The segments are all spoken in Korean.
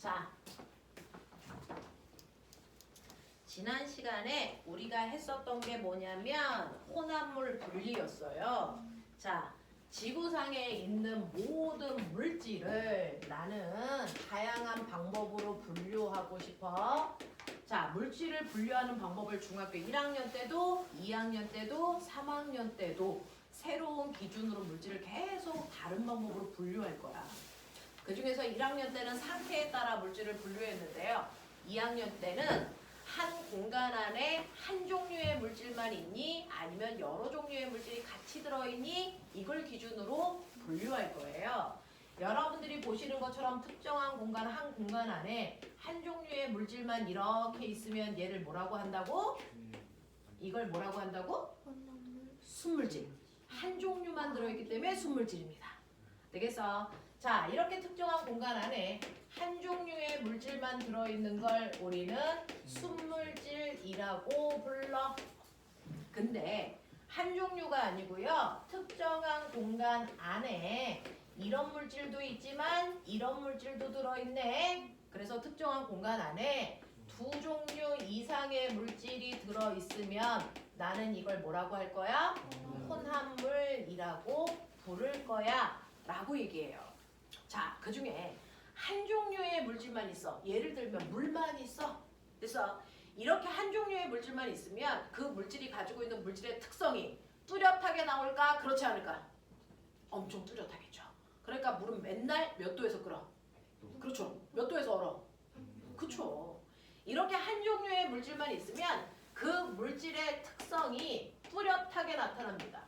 자, 지난 시간에 우리가 했었던 게 뭐냐면 혼합물 분리였어요. 자, 지구상에 있는 모든 물질을 나는 다양한 방법으로 분류하고 싶어. 자, 물질을 분류하는 방법을 중학교 1학년 때도 2학년 때도 3학년 때도 새로운 기준으로 물질을 계속 다른 방법으로 분류할 거야. 그 중에서 1학년 때는 상태에 따라 물질을 분류했는데요. 2학년 때는 한 공간 안에 한 종류의 물질만 있니? 아니면 여러 종류의 물질이 같이 들어있니? 이걸 기준으로 분류할 거예요. 여러분들이 보시는 것처럼 특정한 공간, 한 공간 안에 한 종류의 물질만 이렇게 있으면 얘를 뭐라고 한다고? 이걸 뭐라고 한다고? 순물질. 한 종류만 들어있기 때문에 순물질입니다. 되겠어? 자, 이렇게 특정한 공간 안에 한 종류의 물질만 들어있는 걸 우리는 순물질이라고 불러. 근데 한 종류가 아니고요. 특정한 공간 안에 이런 물질도 있지만 이런 물질도 들어있네. 그래서 특정한 공간 안에 두 종류 이상의 물질이 들어있으면 나는 이걸 뭐라고 할 거야? 혼합물이라고 부를 거야 라고 얘기해요. 자, 그 중에 한 종류의 물질만 있어. 예를 들면 물만 있어. 그래서 이렇게 한 종류의 물질만 있으면 그 물질이 가지고 있는 물질의 특성이 뚜렷하게 나올까? 그렇지 않을까? 엄청 뚜렷하겠죠. 그러니까 물은 맨날 몇 도에서 끓어? 그렇죠. 몇 도에서 얼어? 그렇죠. 이렇게 한 종류의 물질만 있으면 그 물질의 특성이 뚜렷하게 나타납니다.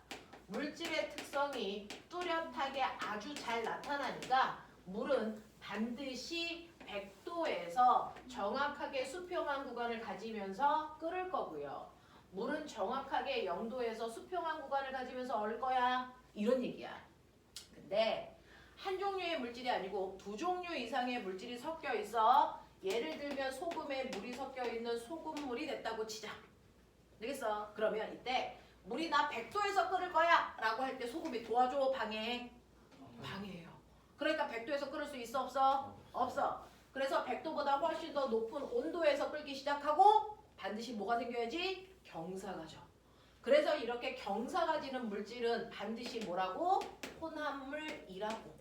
물질의 특성이 뚜렷하게 아주 잘 나타나니까 물은 반드시 100도에서 정확하게 수평한 구간을 가지면서 끓을 거고요. 물은 정확하게 0도에서 수평한 구간을 가지면서 얼 거야. 이런 얘기야. 근데 한 종류의 물질이 아니고 두 종류 이상의 물질이 섞여 있어. 예를 들면 소금에 물이 섞여 있는 소금물이 됐다고 치자. 되겠어? 그러면 이때 물이 나 100도에서 끓을 거야 라고 할 때 소금이 도와줘? 방해해? 방해해요. 그러니까 100도에서 끓을 수 있어? 없어? 없어. 그래서 100도보다 훨씬 더 높은 온도에서 끓기 시작하고 반드시 뭐가 생겨야지? 경사가 져. 그래서 이렇게 경사가 지는 물질은 반드시 뭐라고? 혼합물이라고.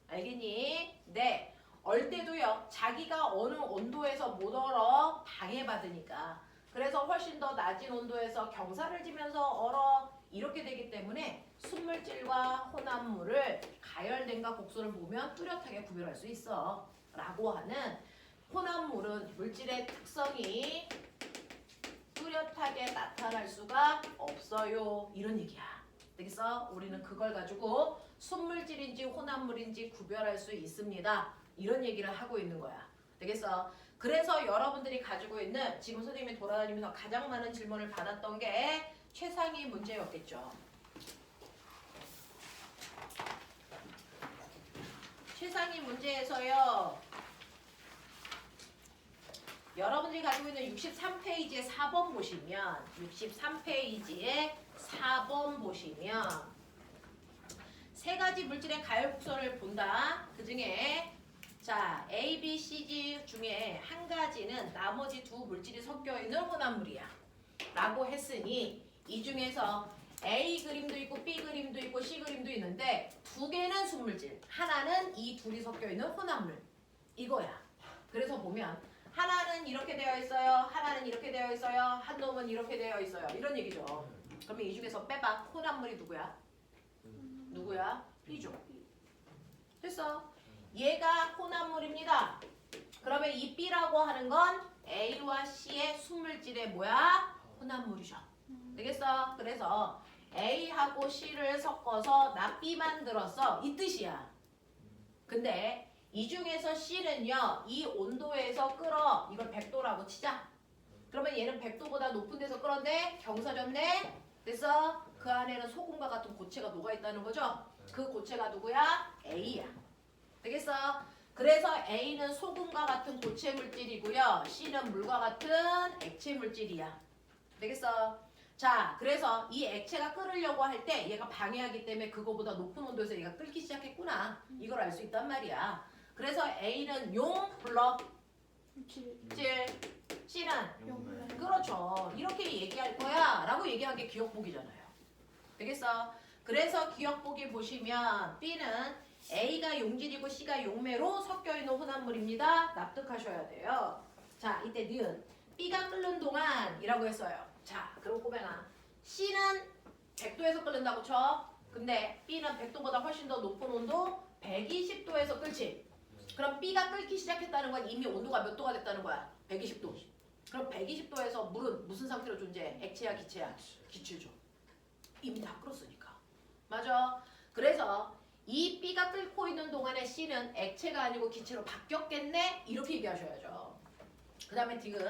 알겠니? 네. 얼 때도요. 자기가 어느 온도에서 못 얼어 방해받으니까. 그래서 훨씬 더 낮은 온도에서 경사를 지면서 얼어. 이렇게 되기 때문에 순물질과 혼합물을 가열된과 곡소를 보면 뚜렷하게 구별할 수 있어. 라고 하는 혼합물은 물질의 특성이 뚜렷하게 나타날 수가 없어요. 이런 얘기야. 되겠어? 우리는 그걸 가지고 순물질인지 혼합물인지 구별할 수 있습니다. 이런 얘기를 하고 있는 거야. 되겠어? 그래서 여러분들이 가지고 있는 지금 선생님이 돌아다니면서 가장 많은 질문을 받았던 게 최상위 문제였겠죠. 최상위 문제에서요. 여러분들이 가지고 있는 63페이지에 4번 보시면 63페이지에 4번 보시면 세 가지 물질의 가열곡선을 본다. 그 중에 자, A, B, C, D 중에 한 가지는 나머지 두 물질이 섞여 있는 혼합물이야. 라고 했으니 이 중에서 A 그림도 있고 B 그림도 있고 C 그림도 있는데 두 개는 순물질, 하나는 이 둘이 섞여 있는 혼합물. 이거야. 그래서 보면 하나는 이렇게 되어 있어요. 하나는 이렇게 되어 있어요. 한 놈은 이렇게 되어 있어요. 이런 얘기죠. 그러면 이 중에서 빼봐. 혼합물이 누구야? 누구야? B죠. 됐어. 얘가 혼합물입니다. 그러면 이 B라고 하는 건 A와 C의 순물질의 뭐야? 혼합물이죠. 되겠어? 그래서 A하고 C를 섞어서 나 B 만들었어. 이 뜻이야. 근데 이 중에서 C는요. 이 온도에서 끓어. 이걸 100도라고 치자. 그러면 얘는 100도보다 높은 데서 끓었네. 경사졌네. 그래서 그 안에는 소금과 같은 고체가 녹아있다는 거죠. 그 고체가 누구야? A야. 되겠어? 그래서 A는 소금과 같은 고체 물질이고요. C는 물과 같은 액체 물질이야. 되겠어? 자, 그래서 이 액체가 끓으려고 할 때 얘가 방해하기 때문에 그거보다 높은 온도에서 얘가 끓기 시작했구나. 이걸 알 수 있단 말이야. 그래서 A는 용 불러 질. 질, C는 용불. 그렇죠. 이렇게 얘기할 거야 라고 얘기한 게 기억보기잖아요. 되겠어? 그래서 기억보기 보시면 B는 A가 용질이고 C가 용매로 섞여있는 혼합물입니다. 납득하셔야 돼요. 자, 이때 니은 B가 끓는 동안이라고 했어요. 자, 그럼 꼬맹아 C는 100도에서 끓는다고 쳐. 근데 B는 100도보다 훨씬 더 높은 온도 120도에서 끓지. 그럼 B가 끓기 시작했다는 건 이미 온도가 몇 도가 됐다는 거야? 120도. 그럼 120도에서 물은 무슨 상태로 존재해? 액체야 기체야? 기체죠. 이미 다 끓었으니까. 맞아. 그래서 이 B가 끓고 있는 동안에 C는 액체가 아니고 기체로 바뀌었겠네? 이렇게 얘기하셔야죠. 그 다음에 지금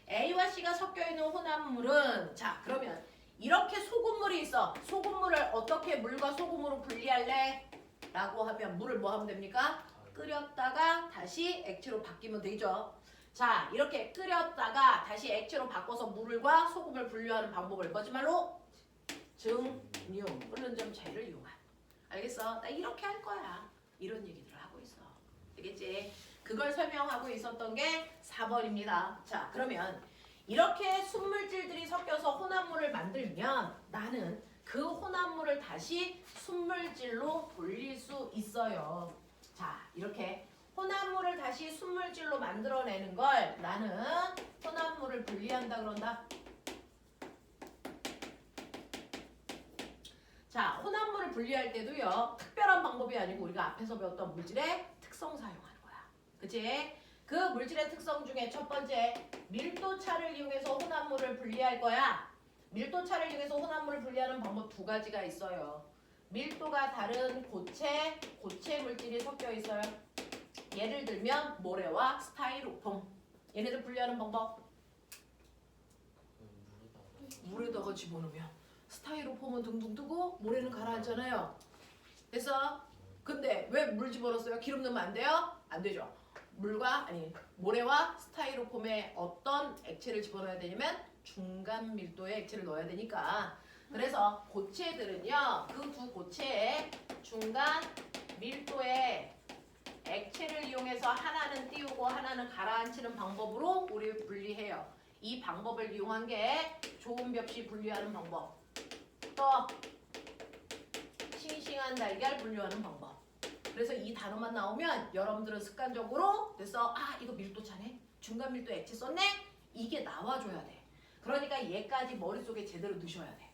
A와 C가 섞여있는 혼합물은 자 그러면 이렇게 소금물이 있어. 소금물을 어떻게 물과 소금으로 분리할래? 라고 하면 물을 뭐 하면 됩니까? 끓였다가 다시 액체로 바뀌면 되죠. 자 이렇게 끓였다가 다시 액체로 바꿔서 물과 소금을 분류하는 방법을 뭐지말로? 증류, 끓는 점체를 이용한. 알겠어? 나 이렇게 할 거야. 이런 얘기들을 하고 있어. 되겠지? 그걸 설명하고 있었던 게 4번입니다. 자 그러면 이렇게 순물질들이 섞여서 혼합물을 만들면 나는 그 혼합물을 다시 순물질로 돌릴 수 있어요. 자 이렇게 혼합물을 다시 순물질로 만들어내는 걸 나는 혼합물을 분리한다 그런다. 자 혼합물을 분리할 때도요 특별한 방법이 아니고 우리가 앞에서 배웠던 물질의 특성 사용하는 거야. 그치? 그 물질의 특성 중에 첫 번째 밀도차를 이용해서 혼합물을 분리할 거야. 밀도차를 이용해서 혼합물을 분리하는 방법 두 가지가 있어요. 밀도가 다른 고체 물질이 섞여 있어요. 예를 들면 모래와 스타이로폼. 얘네들 분리하는 방법. 물에다가 집어넣으면 스타이로폼은 둥둥 뜨고 모래는 가라앉잖아요. 됐어? 근데 왜 물 집어넣었어요? 기름 넣으면 안 돼요? 안 되죠. 모래와 스타이로폼에 어떤 액체를 집어넣어야 되냐면 중간 밀도의 액체를 넣어야 되니까. 그래서 고체들은요 그 두 고체의 중간 밀도의 액체를 이용해서 하나는 띄우고 하나는 가라앉히는 방법으로 우리 분리해요. 이 방법을 이용한 게 좋은 벽시 분리하는 방법, 또 싱싱한 달걀 분리하는 방법. 그래서 이 단어만 나오면 여러분들은 습관적으로 됐어. 아 이거 밀도차네. 중간 밀도 액체 썼네. 이게 나와줘야 돼. 그러니까 얘까지 머릿속에 제대로 넣으셔야 돼.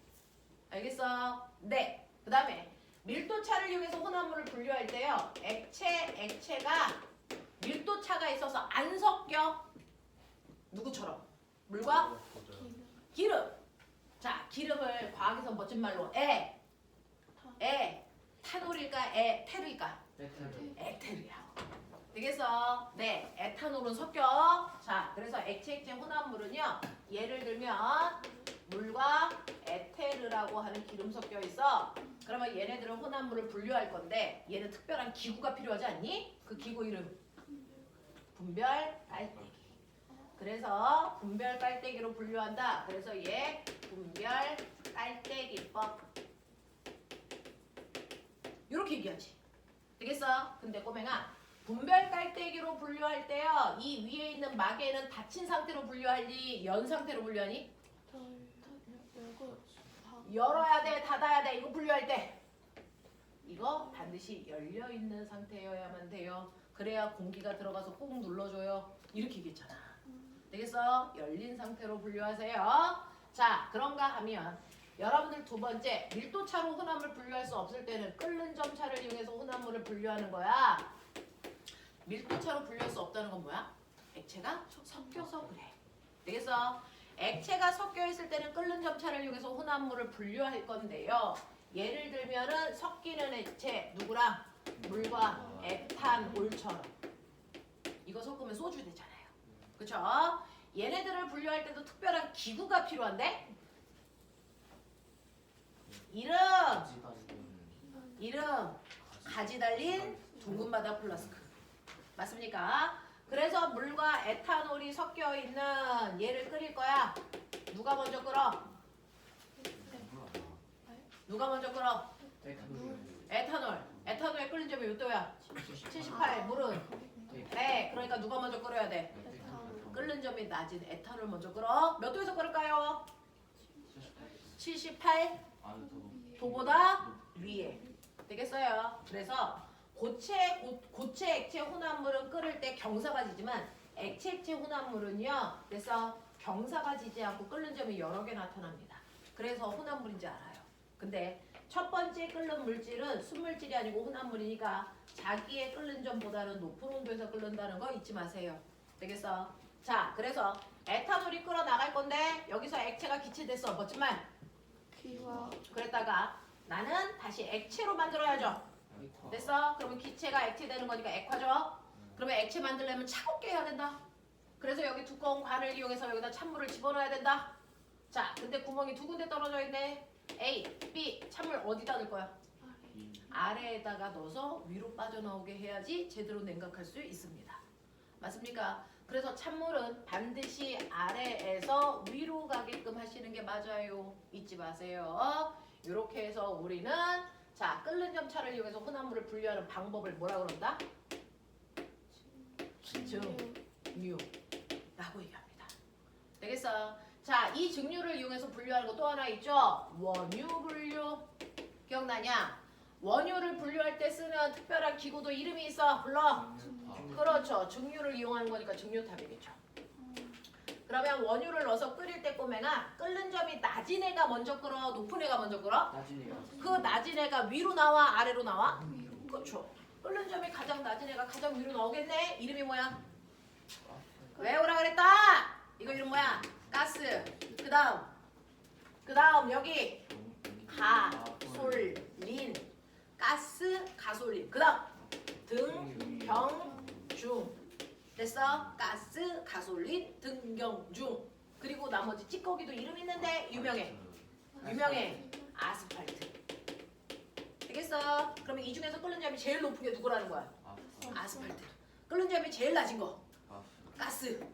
알겠어? 네. 그 다음에 밀도차를 이용해서 혼합물을 분류할 때요. 액체가 밀도차가 있어서 안 섞여. 누구처럼? 물과 기름. 자, 기름을 과학에서 멋진 말로 탄올일까? 에테르일까? 에테르야. 되겠어? 네, 에탄올은 섞여. 자, 그래서 액체 혼합물은요. 예를 들면 물과 에테르라고 하는 기름 섞여 있어. 그러면 얘네들은 혼합물을 분류할 건데 얘는 특별한 기구가 필요하지 않니? 그 기구 이름 분별 깔때기. 그래서 분별 깔때기로 분류한다. 그래서 얘 분별 깔때기법. 이렇게 얘기하지. 되겠어? 근데 꼬맹아 분별 깔때기로 분류할 때요. 이 위에 있는 마개는 닫힌 상태로 분류하니 연 상태로 분류하니? 열어야 돼, 닫아야 돼. 이거 분류할 때 이거 반드시 열려 있는 상태여야만 돼요. 그래야 공기가 들어가서 꾹 눌러줘요. 이렇게 얘기했잖아. 되겠어? 열린 상태로 분류하세요. 자, 그런가 하면 여러분들 두 번째 밀도차로 혼합물 분류할 수 없을 때는 끓는 점차를 이용해서 혼합물을 분류하는 거야. 밀도차로 분류할 수 없다는 건 뭐야? 액체가 섞여서 그래. 되겠어? 액체가 섞여 있을 때는 끓는 점차를 이용해서 혼합물을 분류할 건데요. 예를 들면은 섞이는 액체 누구랑? 물과 에탄올처럼. 이거 섞으면 소주 되잖아요. 그쵸? 얘네들을 분류할 때도 특별한 기구가 필요한데? 이름 가지 달린 둥근 바닥 플라스크. 맞습니까? 그래서 물과 에탄올이 섞여 있는 얘를 끓일 거야. 누가 먼저 끓어? 누가 먼저 끓어? 에탄올. 에탄올에 끓는 점이 몇 도야? 78. 물은? 네. 그러니까 누가 먼저 끓여야 돼? 끓는 점이 낮은 에탄올 먼저 끓어. 몇 도에서 끓을까요? 78 도보다 위에. 되겠어요? 그래서 고체 액체 혼합물은 끓을 때 경사가 지지만 액체 혼합물은요. 그래서 경사가 지지 않고 끓는 점이 여러 개 나타납니다. 그래서 혼합물인지 알아요. 근데 첫 번째 끓는 물질은 순물질이 아니고 혼합물이니까 자기의 끓는 점보다는 높은 온도에서 끓는다는 거 잊지 마세요. 되겠어? 자, 그래서 에탄올이 끓어 나갈 건데 여기서 액체가 기체됐어. 멋진 말. 귀와 그랬다가 나는 다시 액체로 만들어야죠. 됐어? 그러면 기체가 액체 되는 거니까 액화죠. 그러면 액체 만들려면 차갑게 해야 된다. 그래서 여기 두꺼운 관을 이용해서 여기다 찬물을 집어넣어야 된다. 자, 근데 구멍이 두 군데 떨어져 있네. A, B. 찬물 어디다 넣을 거야? 아래에다가 넣어서 위로 빠져나오게 해야지 제대로 냉각할 수 있습니다. 맞습니까? 그래서 찬물은 반드시 아래에서 위로 가게끔 하시는 게 맞아요. 잊지 마세요. 이렇게 해서 우리는 자, 끓는 점차를 이용해서 혼합물을 분류하는 방법을 뭐라 그런다? 증류라고 얘기합니다. 되겠어? 자, 이 증류를 이용해서 분류하는 거 또 하나 있죠? 원유 분류. 기억나냐? 원유를 분류할 때 쓰는 특별한 기구도 이름이 있어. 불러. 그렇죠. 증류를 이용하는 거니까 증류탑이겠죠. 그러면 원유를 넣어서 끓일 때 꼬맹아 끓는 점이 낮은 애가 먼저 끓어? 높은 애가 먼저 끓어? 그 낮은 애가 위로 나와? 아래로 나와? 그렇죠. 끓는 점이 가장 낮은 애가 가장 위로 나오겠네? 이름이 뭐야? 외우라 그랬다! 이거 이름 뭐야? 가스. 그 다음 여기 가솔린. 가스, 가솔린. 그 다음 등, 경, 중. 됐어? 가스, 가솔린, 등경중. 그리고 나머지 찌꺼기도 이름 있는데 유명해. 아스팔트. 되겠어? 그러면 이 중에서 끓는 점이 제일 높은 게 누구라는 거야? 아스팔트. 끓는 점이 제일 낮은 거 가스.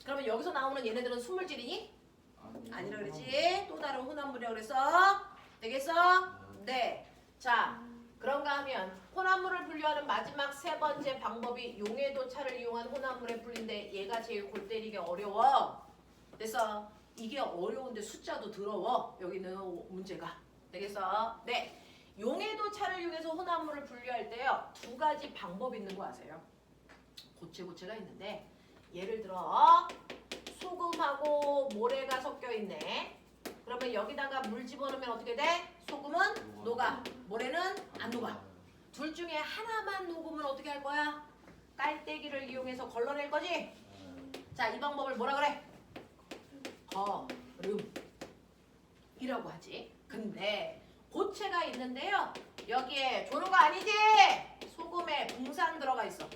그러면 여기서 나오는 얘네들은 순물질이니? 아니라 그랬지? 또 다른 혼합물이라고 그랬어? 되겠어? 네. 자, 그런가 하면 혼합물을 분류하는 마지막 세 번째 방법이 용해도차를 이용한 혼합물의 분리인데 얘가 제일 골 때리기 어려워. 그래서 이게 어려운데 숫자도 더러워. 여기는 문제가. 되겠어? 네. 용해도차를 이용해서 혼합물을 분류할 때요. 두 가지 방법이 있는 거 아세요? 고체가 있는데 예를 들어 소금하고 모래가 섞여 있네. 그러면 여기다가 물 집어넣으면 어떻게 돼? 소금은 녹아. 모래는 안 녹아. 둘 중에 하나만 녹으면 어떻게 할 거야? 깔때기를 이용해서 걸러낼 거지? 자, 이 방법을 뭐라 그래? 거름이라고 하지. 근데 고체가 있는데요. 여기에 조류가 아니지? 소금에 붕산 들어가 있어.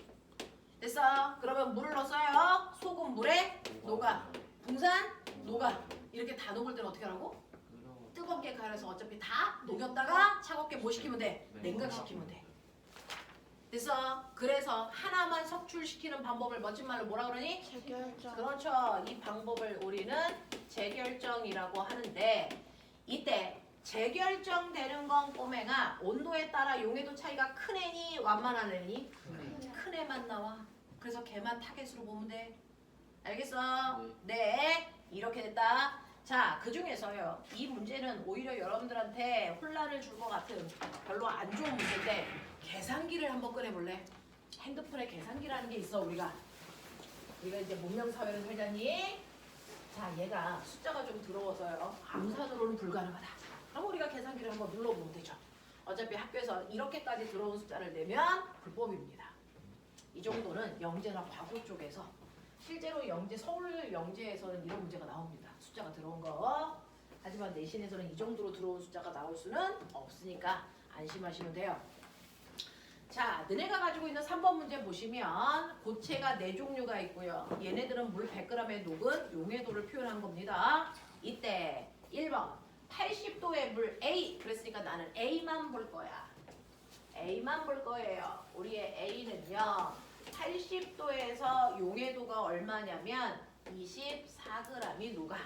됐어? 그러면 물을 넣었어요. 소금 물에 녹아. 붕산 녹아. 이렇게 다 녹을 때는 어떻게 하라고? 뜨겁게 갈아서 어차피 다 녹였다가 차갑게 뭐 시키면 돼? 냉각시키면 돼. 됐어? 그래서 하나만 석출시키는 방법을 멋진 말로 뭐라 그러니? 재결정. 그렇죠. 이 방법을 우리는 재결정이라고 하는데 이때 재결정되는 건 꼬맹아 온도에 따라 용해도 차이가 큰 애니 완만한 애니? 큰 애만 나와. 그래서 걔만 타겟으로 보면 돼. 알겠어? 네. 이렇게 됐다. 자, 그 중에서요. 이 문제는 오히려 여러분들한테 혼란을 줄 것 같은 별로 안 좋은 문제인데 계산기를 한번 꺼내볼래? 핸드폰에 계산기라는 게 있어 우리가 이제 문명사회를 살자니 자, 얘가 숫자가 좀 더러워서요. 암산으로는 불가능하다. 그럼 우리가 계산기를 한번 눌러보면 되죠. 어차피 학교에서 이렇게까지 들어온 숫자를 내면 불법입니다. 이 정도는 영재나 과고 쪽에서 실제로 서울 영재에서는 이런 문제가 나옵니다. 숫자가 들어온 거. 하지만 내신에서는 이 정도로 들어온 숫자가 나올 수는 없으니까 안심하시면 돼요. 자, 너네가 가지고 있는 3번 문제 보시면 고체가 4종류가 있고요. 얘네들은 물 100g에 녹은 용해도를 표현한 겁니다. 이때 1번 80도의 물 A 그랬으니까 나는 A만 볼 거야. A만 볼 거예요. 우리의 A는요. 80도에서 용해도가 얼마냐면 24g이 녹아.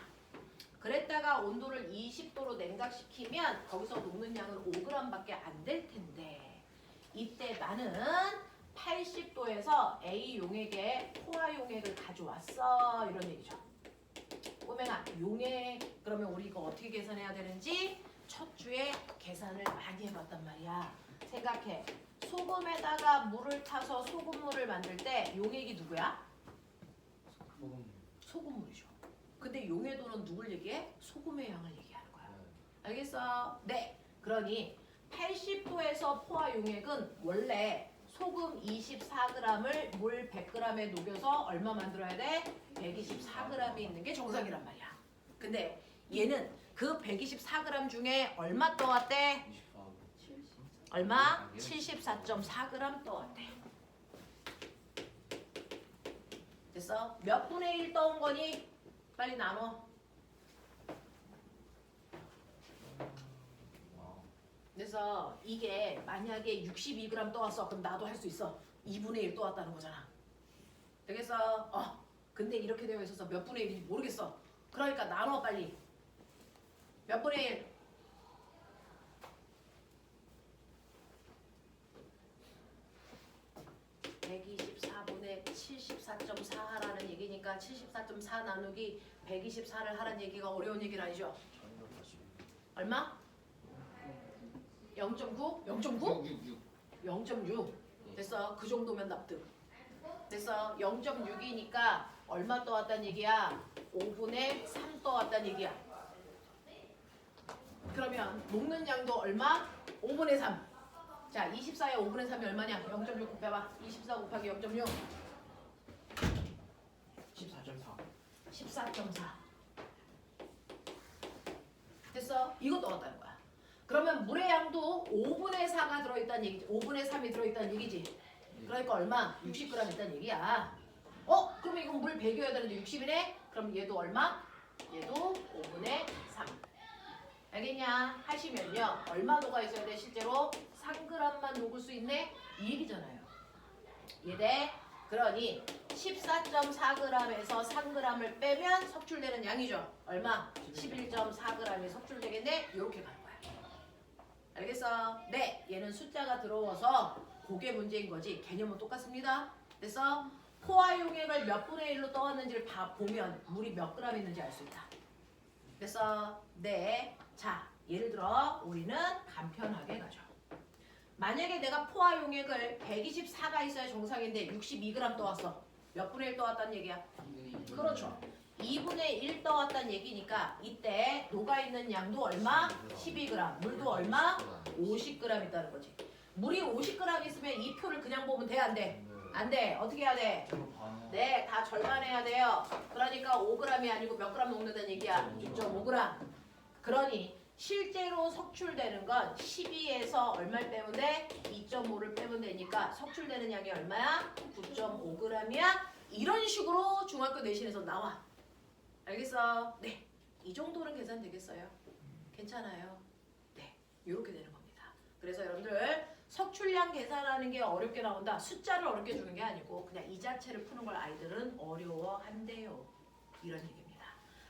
그랬다가 온도를 20도로 냉각시키면 거기서 녹는 양은 5g밖에 안 될 텐데 이때 나는 80도에서 A 용액에 포화 용액을 가져왔어. 이런 얘기죠. 꼬맹아, 용액 그러면 우리 이거 어떻게 계산해야 되는지 첫 주에 계산을 많이 해봤단 말이야. 생각해. 소금에다가 물을 타서 소금물을 만들 때 용액이 누구야? 소금물이죠. 근데 용해도는 누굴 얘기해? 소금의 양을 얘기하는 거야. 알겠어? 네. 그러니 80도에서 포화 용액은 원래 소금 24g을 물 100g에 녹여서 얼마 만들어야 돼? 124g이 있는 게 정상이란 말이야. 근데 얘는 그 124g 중에 얼마 떠왔대? 얼마? 74.4g 떠왔대. 됐어? 몇 분의 1 떠온 거니? 빨리 나눠. 그래서 이게 만약에 62g 떠왔어. 그럼 나도 할 수 있어. 2분의 1 떠왔다는 거잖아. 되겠어? 근데 이렇게 되어 있어서 몇 분의 1인지 모르겠어. 그러니까 나눠 빨리. 몇 분의 1? (124분의 74.4) 하라는 얘기니까 74.4 나누기 124를 하라는 얘기가 어려운 얘기는 아니죠? 얼마? 0.9? 0.9? 0.6 됐어. 그 정도면 납득. 됐어. 0.6이니까 얼마 떠왔단 얘기야? 5분의 3 떠왔단 얘기야. 그러면 녹는 양도 얼마? 5분의 3. 자, 24에 5분의 3이 얼마냐? 0.6 곱해봐. 24 곱하기 0.6. 14.4. 14.4. 됐어? 이거 떠왔다는 거야. 그러면 물의 양도 5분의 4가 들어있다는 얘기지. 5분의 3이 들어있다는 얘기지. 그러니까 얼마? 60g 있다는 얘기야. 그러면 이건 물 100이어야 되는데 60이네? 그럼 얘도 얼마? 얘도 5분의 3. 알겠냐? 하시면요. 얼마 녹아 있어야 돼? 실제로 3g만 녹을 수 있네? 이 얘기잖아요. 이해돼? 그러니 14.4g에서 3g을 빼면 석출되는 양이죠. 얼마? 11.4g이 석출되겠네? 이렇게 가는 거야. 알겠어? 네. 얘는 숫자가 들어와서 그게 문제인 거지. 개념은 똑같습니다. 됐어? 포화 용액을 몇 분의 1로 떠왔는지를 보면 물이 몇 그램 있는지 알 수 있다. 됐어? 네. 자, 예를 들어 우리는 간편하게 가죠. 만약에 내가 포화 용액을 124가 있어야 정상인데 62g 떠왔어. 몇 분의 1 떠왔다는 얘기야? 그렇죠. 2분의 1 떠왔다는 얘기니까 이때 녹아있는 양도 얼마? 12g. 물도 얼마? 50g 있다는 거지. 물이 50g 있으면 이 표를 그냥 보면 돼? 안 돼? 안 돼. 어떻게 해야 돼? 네, 다 절반해야 돼요. 그러니까 5g이 아니고 몇 g 녹는다는 얘기야? 6.5g. 그러니 실제로 석출되는 건 12에서 얼마를 빼면 돼? 2.5를 빼면 되니까 석출되는 양이 얼마야? 9.5g이야? 이런 식으로 중학교 내신에서 나와. 알겠어? 네. 이 정도는 계산되겠어요? 괜찮아요? 네. 이렇게 되는 겁니다. 그래서 여러분들 석출량 계산하는 게 어렵게 나온다. 숫자를 어렵게 주는 게 아니고 그냥 이 자체를 푸는 걸 아이들은 어려워한대요. 이런 얘기입니다.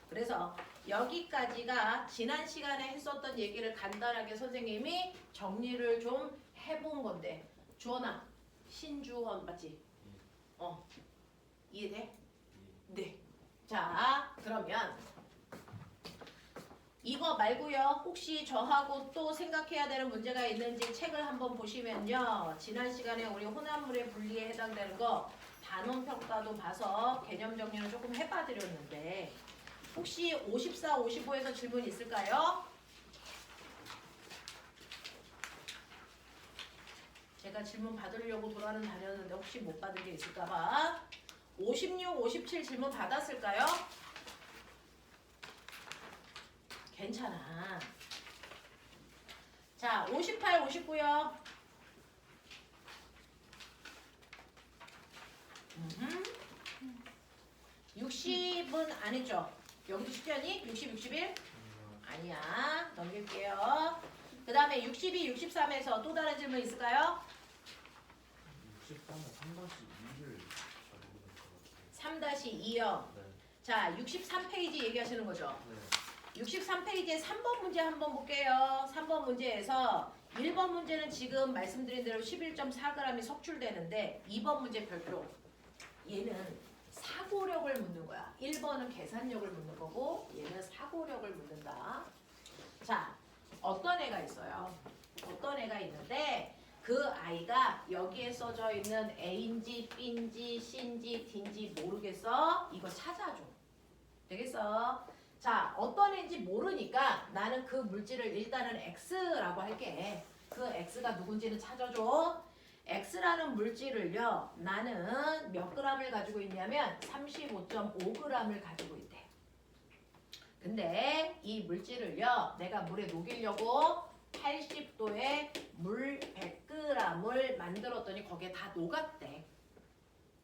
그래서 여기까지가 지난 시간에 했었던 얘기를 간단하게 선생님이 정리를 좀 해본 건데 주원아, 신주원 맞지? 이해돼? 네. 자, 그러면 이거 말고요. 혹시 저하고 또 생각해야 되는 문제가 있는지 책을 한번 보시면요. 지난 시간에 우리 혼합물의 분리에 해당되는 거 단원평가도 봐서 개념 정리를 조금 해봐드렸는데 혹시 54, 55에서 질문 있을까요? 제가 질문 받으려고 돌아는 다녔는데 혹시 못 받은 게 있을까봐 56, 57 질문 받았을까요? 괜찮아. 자, 58, 59요. 60은 안 했죠? 여기도 쉽지않니? 60, 61? 아니야. 넘길게요. 그 다음에 62, 63에서 또 다른 질문 있을까요? 63은 3-2를 3-2요. 네. 자, 63페이지 얘기하시는 거죠? 네. 63페이지에 3번 문제 한번 볼게요. 3번 문제에서 1번 문제는 지금 말씀드린 대로 11.4g이 석출되는데 2번 문제 별표. 얘는 사고력을 묻는 거야. 1번은 계산력을 묻는 거고 얘는 사고력을 묻는다. 자, 어떤 애가 있어요? 어떤 애가 있는데 그 아이가 여기에 써져 있는 A인지 B인지 C인지 D인지 모르겠어? 이거 찾아줘. 되겠어? 자, 어떤 애인지 모르니까 나는 그 물질을 일단은 X라고 할게. 그 X가 누군지는 찾아줘. X라는 물질을요, 나는 몇 g을 가지고 있냐면 35.5g을 가지고 있대. 근데 이 물질을요, 내가 물에 녹이려고 80도에 물 100g을 만들었더니 거기에 다 녹았대.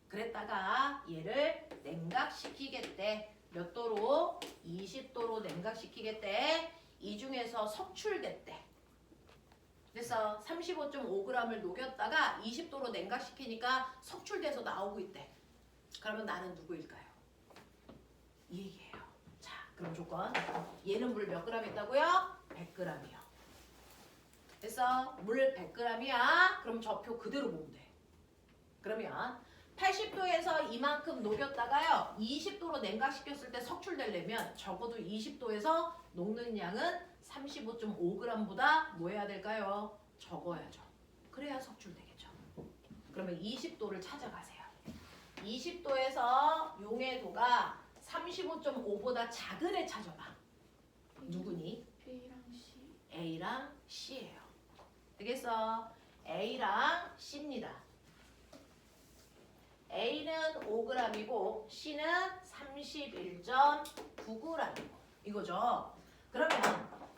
그랬다가 얘를 냉각시키겠대. 몇 도로? 20도로 냉각시키겠대. 이 중에서 석출됐대. 그래서 35.5g을 녹였다가 20도로 냉각시키니까 석출돼서 나오고 있대. 그러면 나는 누구일까요? 이 얘기예요. 자, 그럼 조건. 얘는 물 몇 g 있다고요? 100g이요. 그래서 물 100g이야. 그럼 저 표 그대로 보면 돼. 그러면 80도에서 이만큼 녹였다가요 20도로 냉각시켰을 때 석출되려면 적어도 20도에서 녹는 양은 35.5g보다 뭐 해야 될까요? 적어야죠. 그래야 석출되겠죠. 그러면 20도를 찾아가세요. 20도에서 용해도가 35.5보다 작은 애 찾아봐. 누구니? A랑 C. A랑 C예요. 되겠어? A랑 C입니다. A는 5g이고 C는 31.9g이고 이거죠. 그러면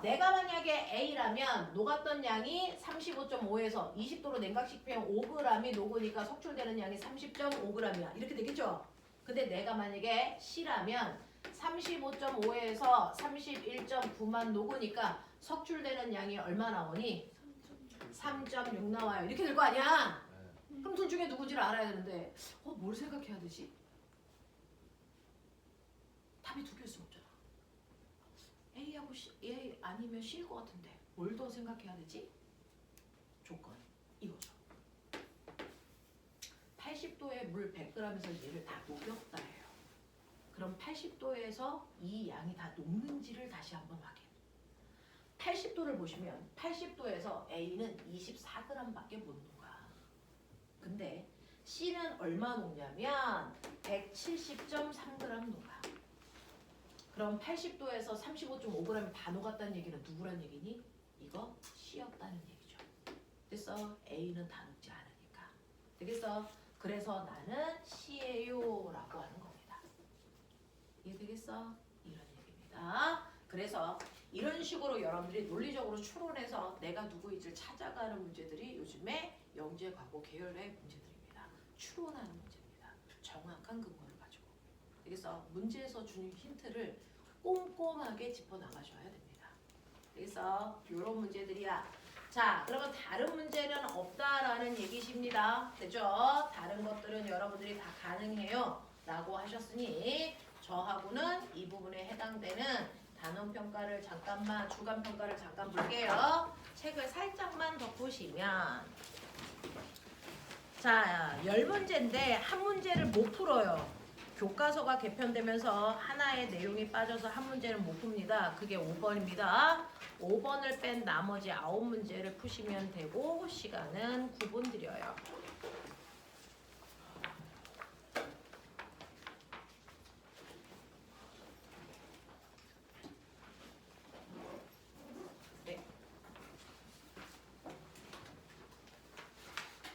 내가 만약에 A라면 녹았던 양이 35.5에서 20도로 냉각시키면 5g이 녹으니까 석출되는 양이 30.5g이야. 이렇게 되겠죠? 근데 내가 만약에 C라면 35.5에서 31.9만 녹으니까 석출되는 양이 얼마 나오니? 3.6 나와요. 이렇게 될 거 아니야? 그럼 둘 중에 누군지를 알아야 되는데 뭘 생각해야 되지? 답이 두 개일 수 없잖아. A하고 C, A 아니면 C일 것 같은데 뭘 더 생각해야 되지? 조건 이거죠. 80도에 물 100g에서 얘를 다 녹였다 해요. 그럼 80도에서 이 양이 다 녹는지를 다시 한번 확인. 80도를 보시면 80도에서 A는 24g밖에 못 녹아. 근데 C는 얼마 녹냐면 170.3g 녹아. 그럼 80도에서 35.5g이 다 녹았다는 얘기는 누구란 얘기니? 이거 C였다는 얘기죠. 됐어? A는 다 녹지 않으니까. 되겠어? 그래서 나는 C예요 라고 하는 겁니다. 이해되겠어? 이런 얘기입니다. 그래서 이런 식으로 여러분들이 논리적으로 추론해서 내가 누구인지를 찾아가는 문제들이 요즘에 영재, 과거, 계열의 문제들입니다. 추론하는 문제입니다. 정확한 근거를 가지고. 그래서 문제에서 주는 힌트를 꼼꼼하게 짚어나가셔야 됩니다. 그래서 이런 문제들이야. 자, 그러면 다른 문제는 없다라는 얘기십니다. 되죠? 다른 것들은 여러분들이 다 가능해요. 라고 하셨으니 저하고는 이 부분에 해당되는 단원평가를 잠깐만, 주간평가를 잠깐 볼게요. 책을 살짝만 더 보시면 자, 10문제인데 한 문제를 못 풀어요. 교과서가 개편되면서 하나의 내용이 빠져서 한 문제는 못 풉니다. 그게 5번입니다. 5번을 뺀 나머지 9문제를 푸시면 되고 시간은 9분 드려요.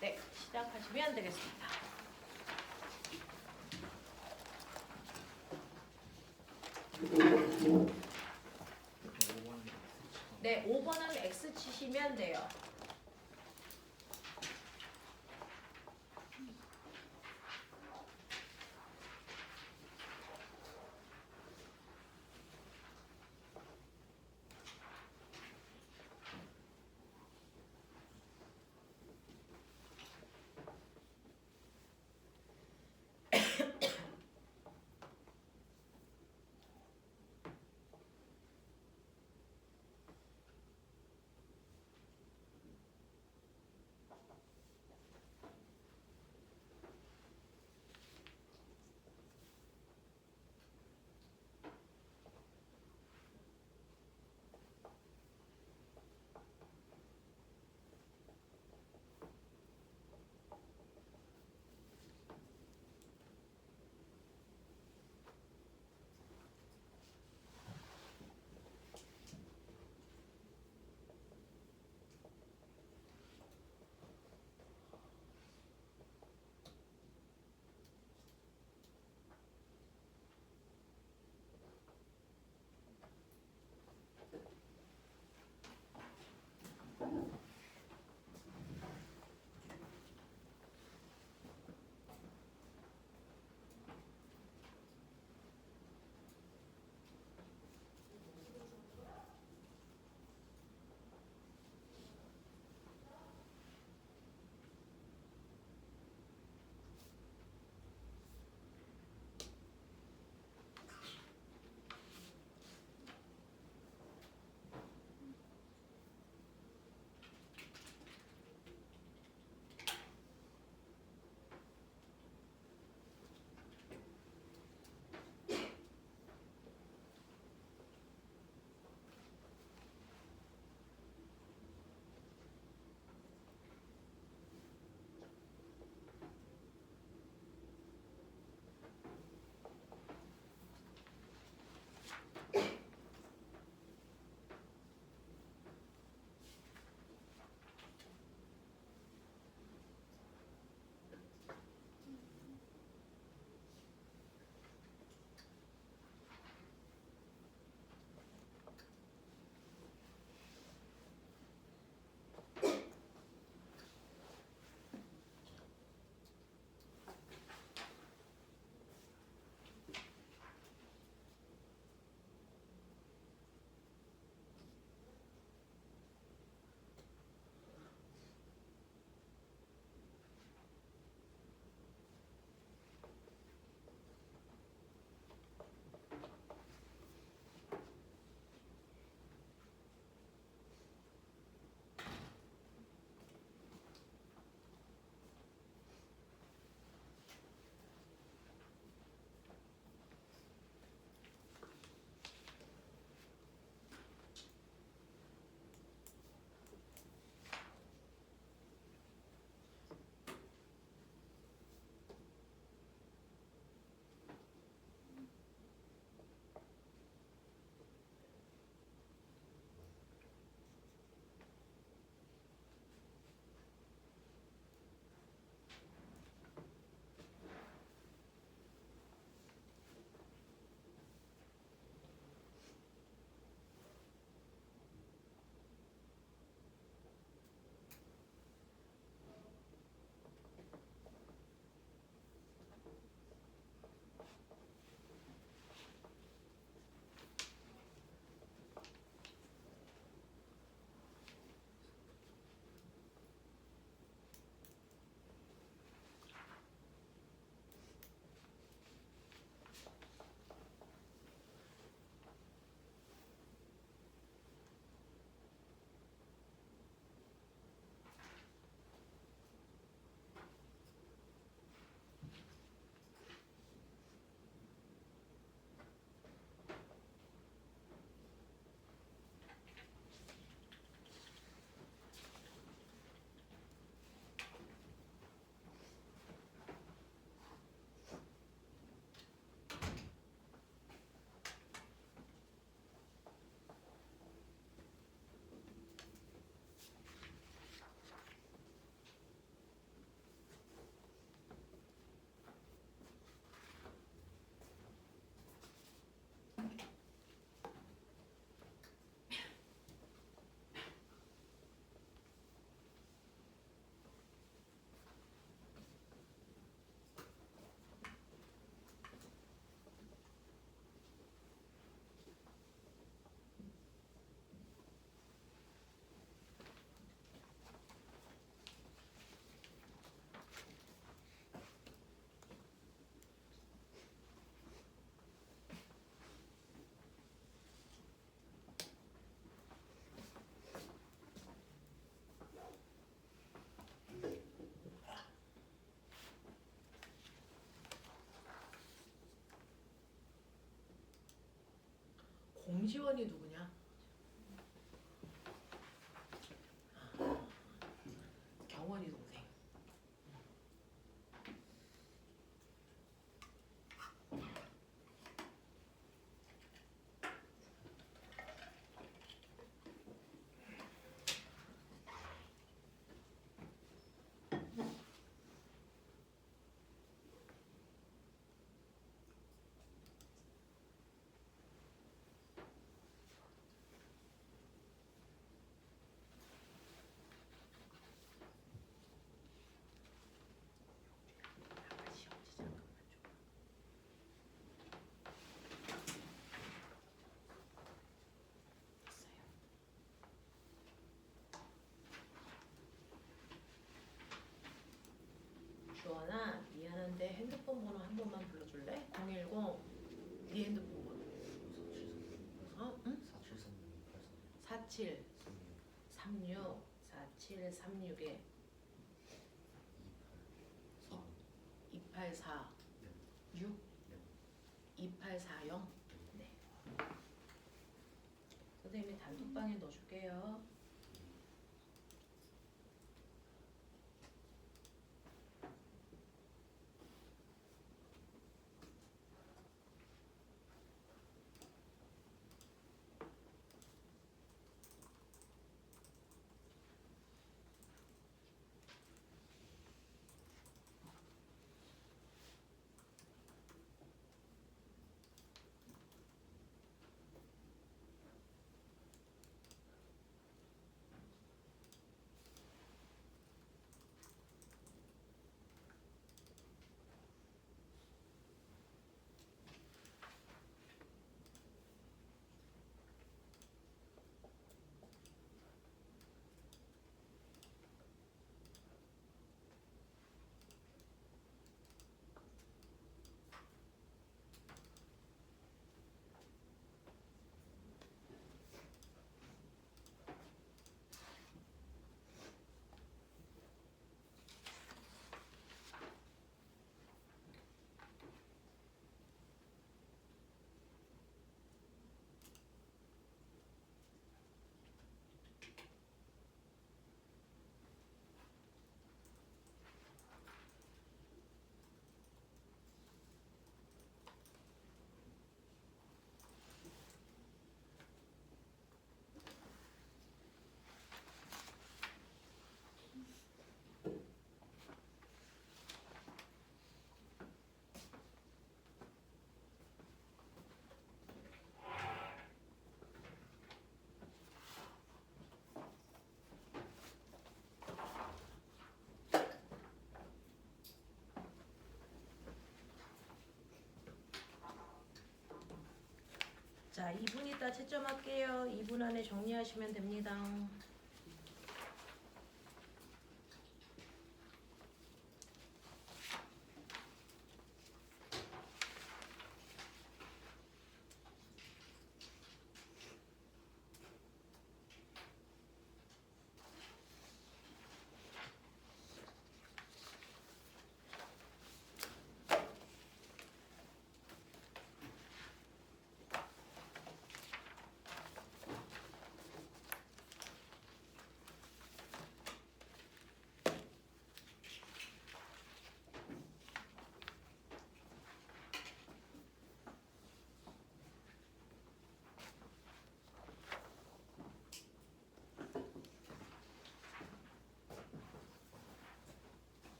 네, 시작하시면 되겠습니다. 네, 5번은 X 치시면 돼요. 공지원이 누구냐? 경원이 동생. 아까 시험지 잠깐만 줘. 됐어요. 주원아 미안한데 핸드폰 번호 한 번만 불러줄래? 010 네 핸드폰 번호. 어? 응? 47 36 4736에 2846 2840. 네. 선생님이 단톡방에 넣어줄게요. 자, 2분 있다 채점할게요. 2분 안에 정리하시면 됩니다.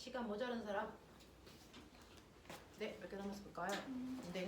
시간 모자란 사람? 네, 몇 개 남았을까요? 네.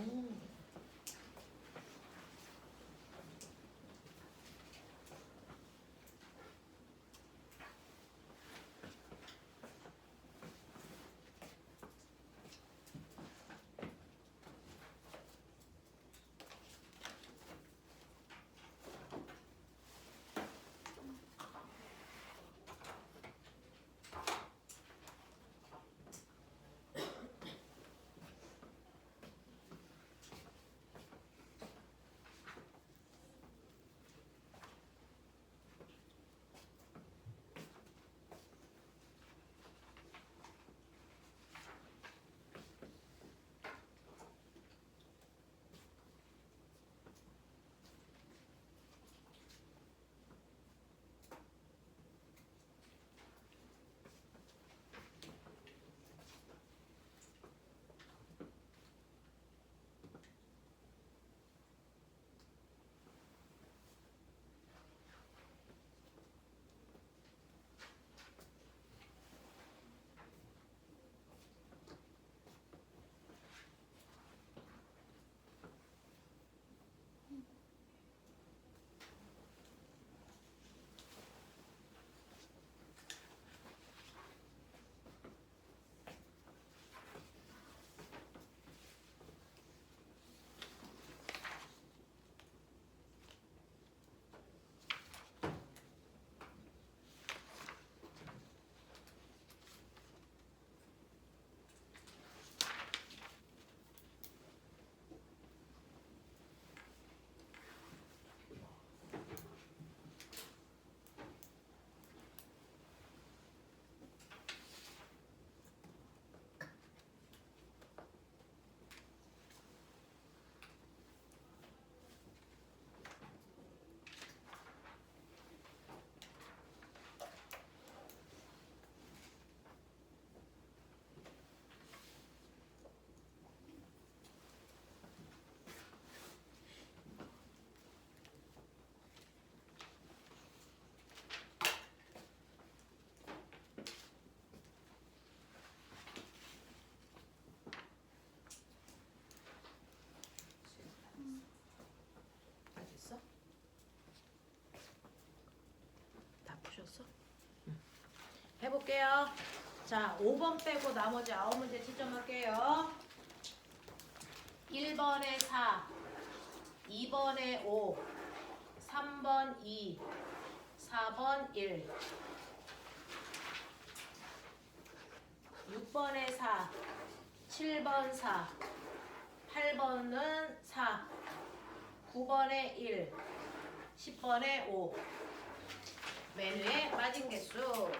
알겠어? 다 푸셨어? 해볼게요. 자, 5번 빼고 나머지 9문제 채점할게요. 1번에 4, 2번에 5, 3번 2, 4번 1, 6번에 4, 7번 4, 8번은 4, 9번에 1, 10번에 5. 메뉴에 빠진 개수.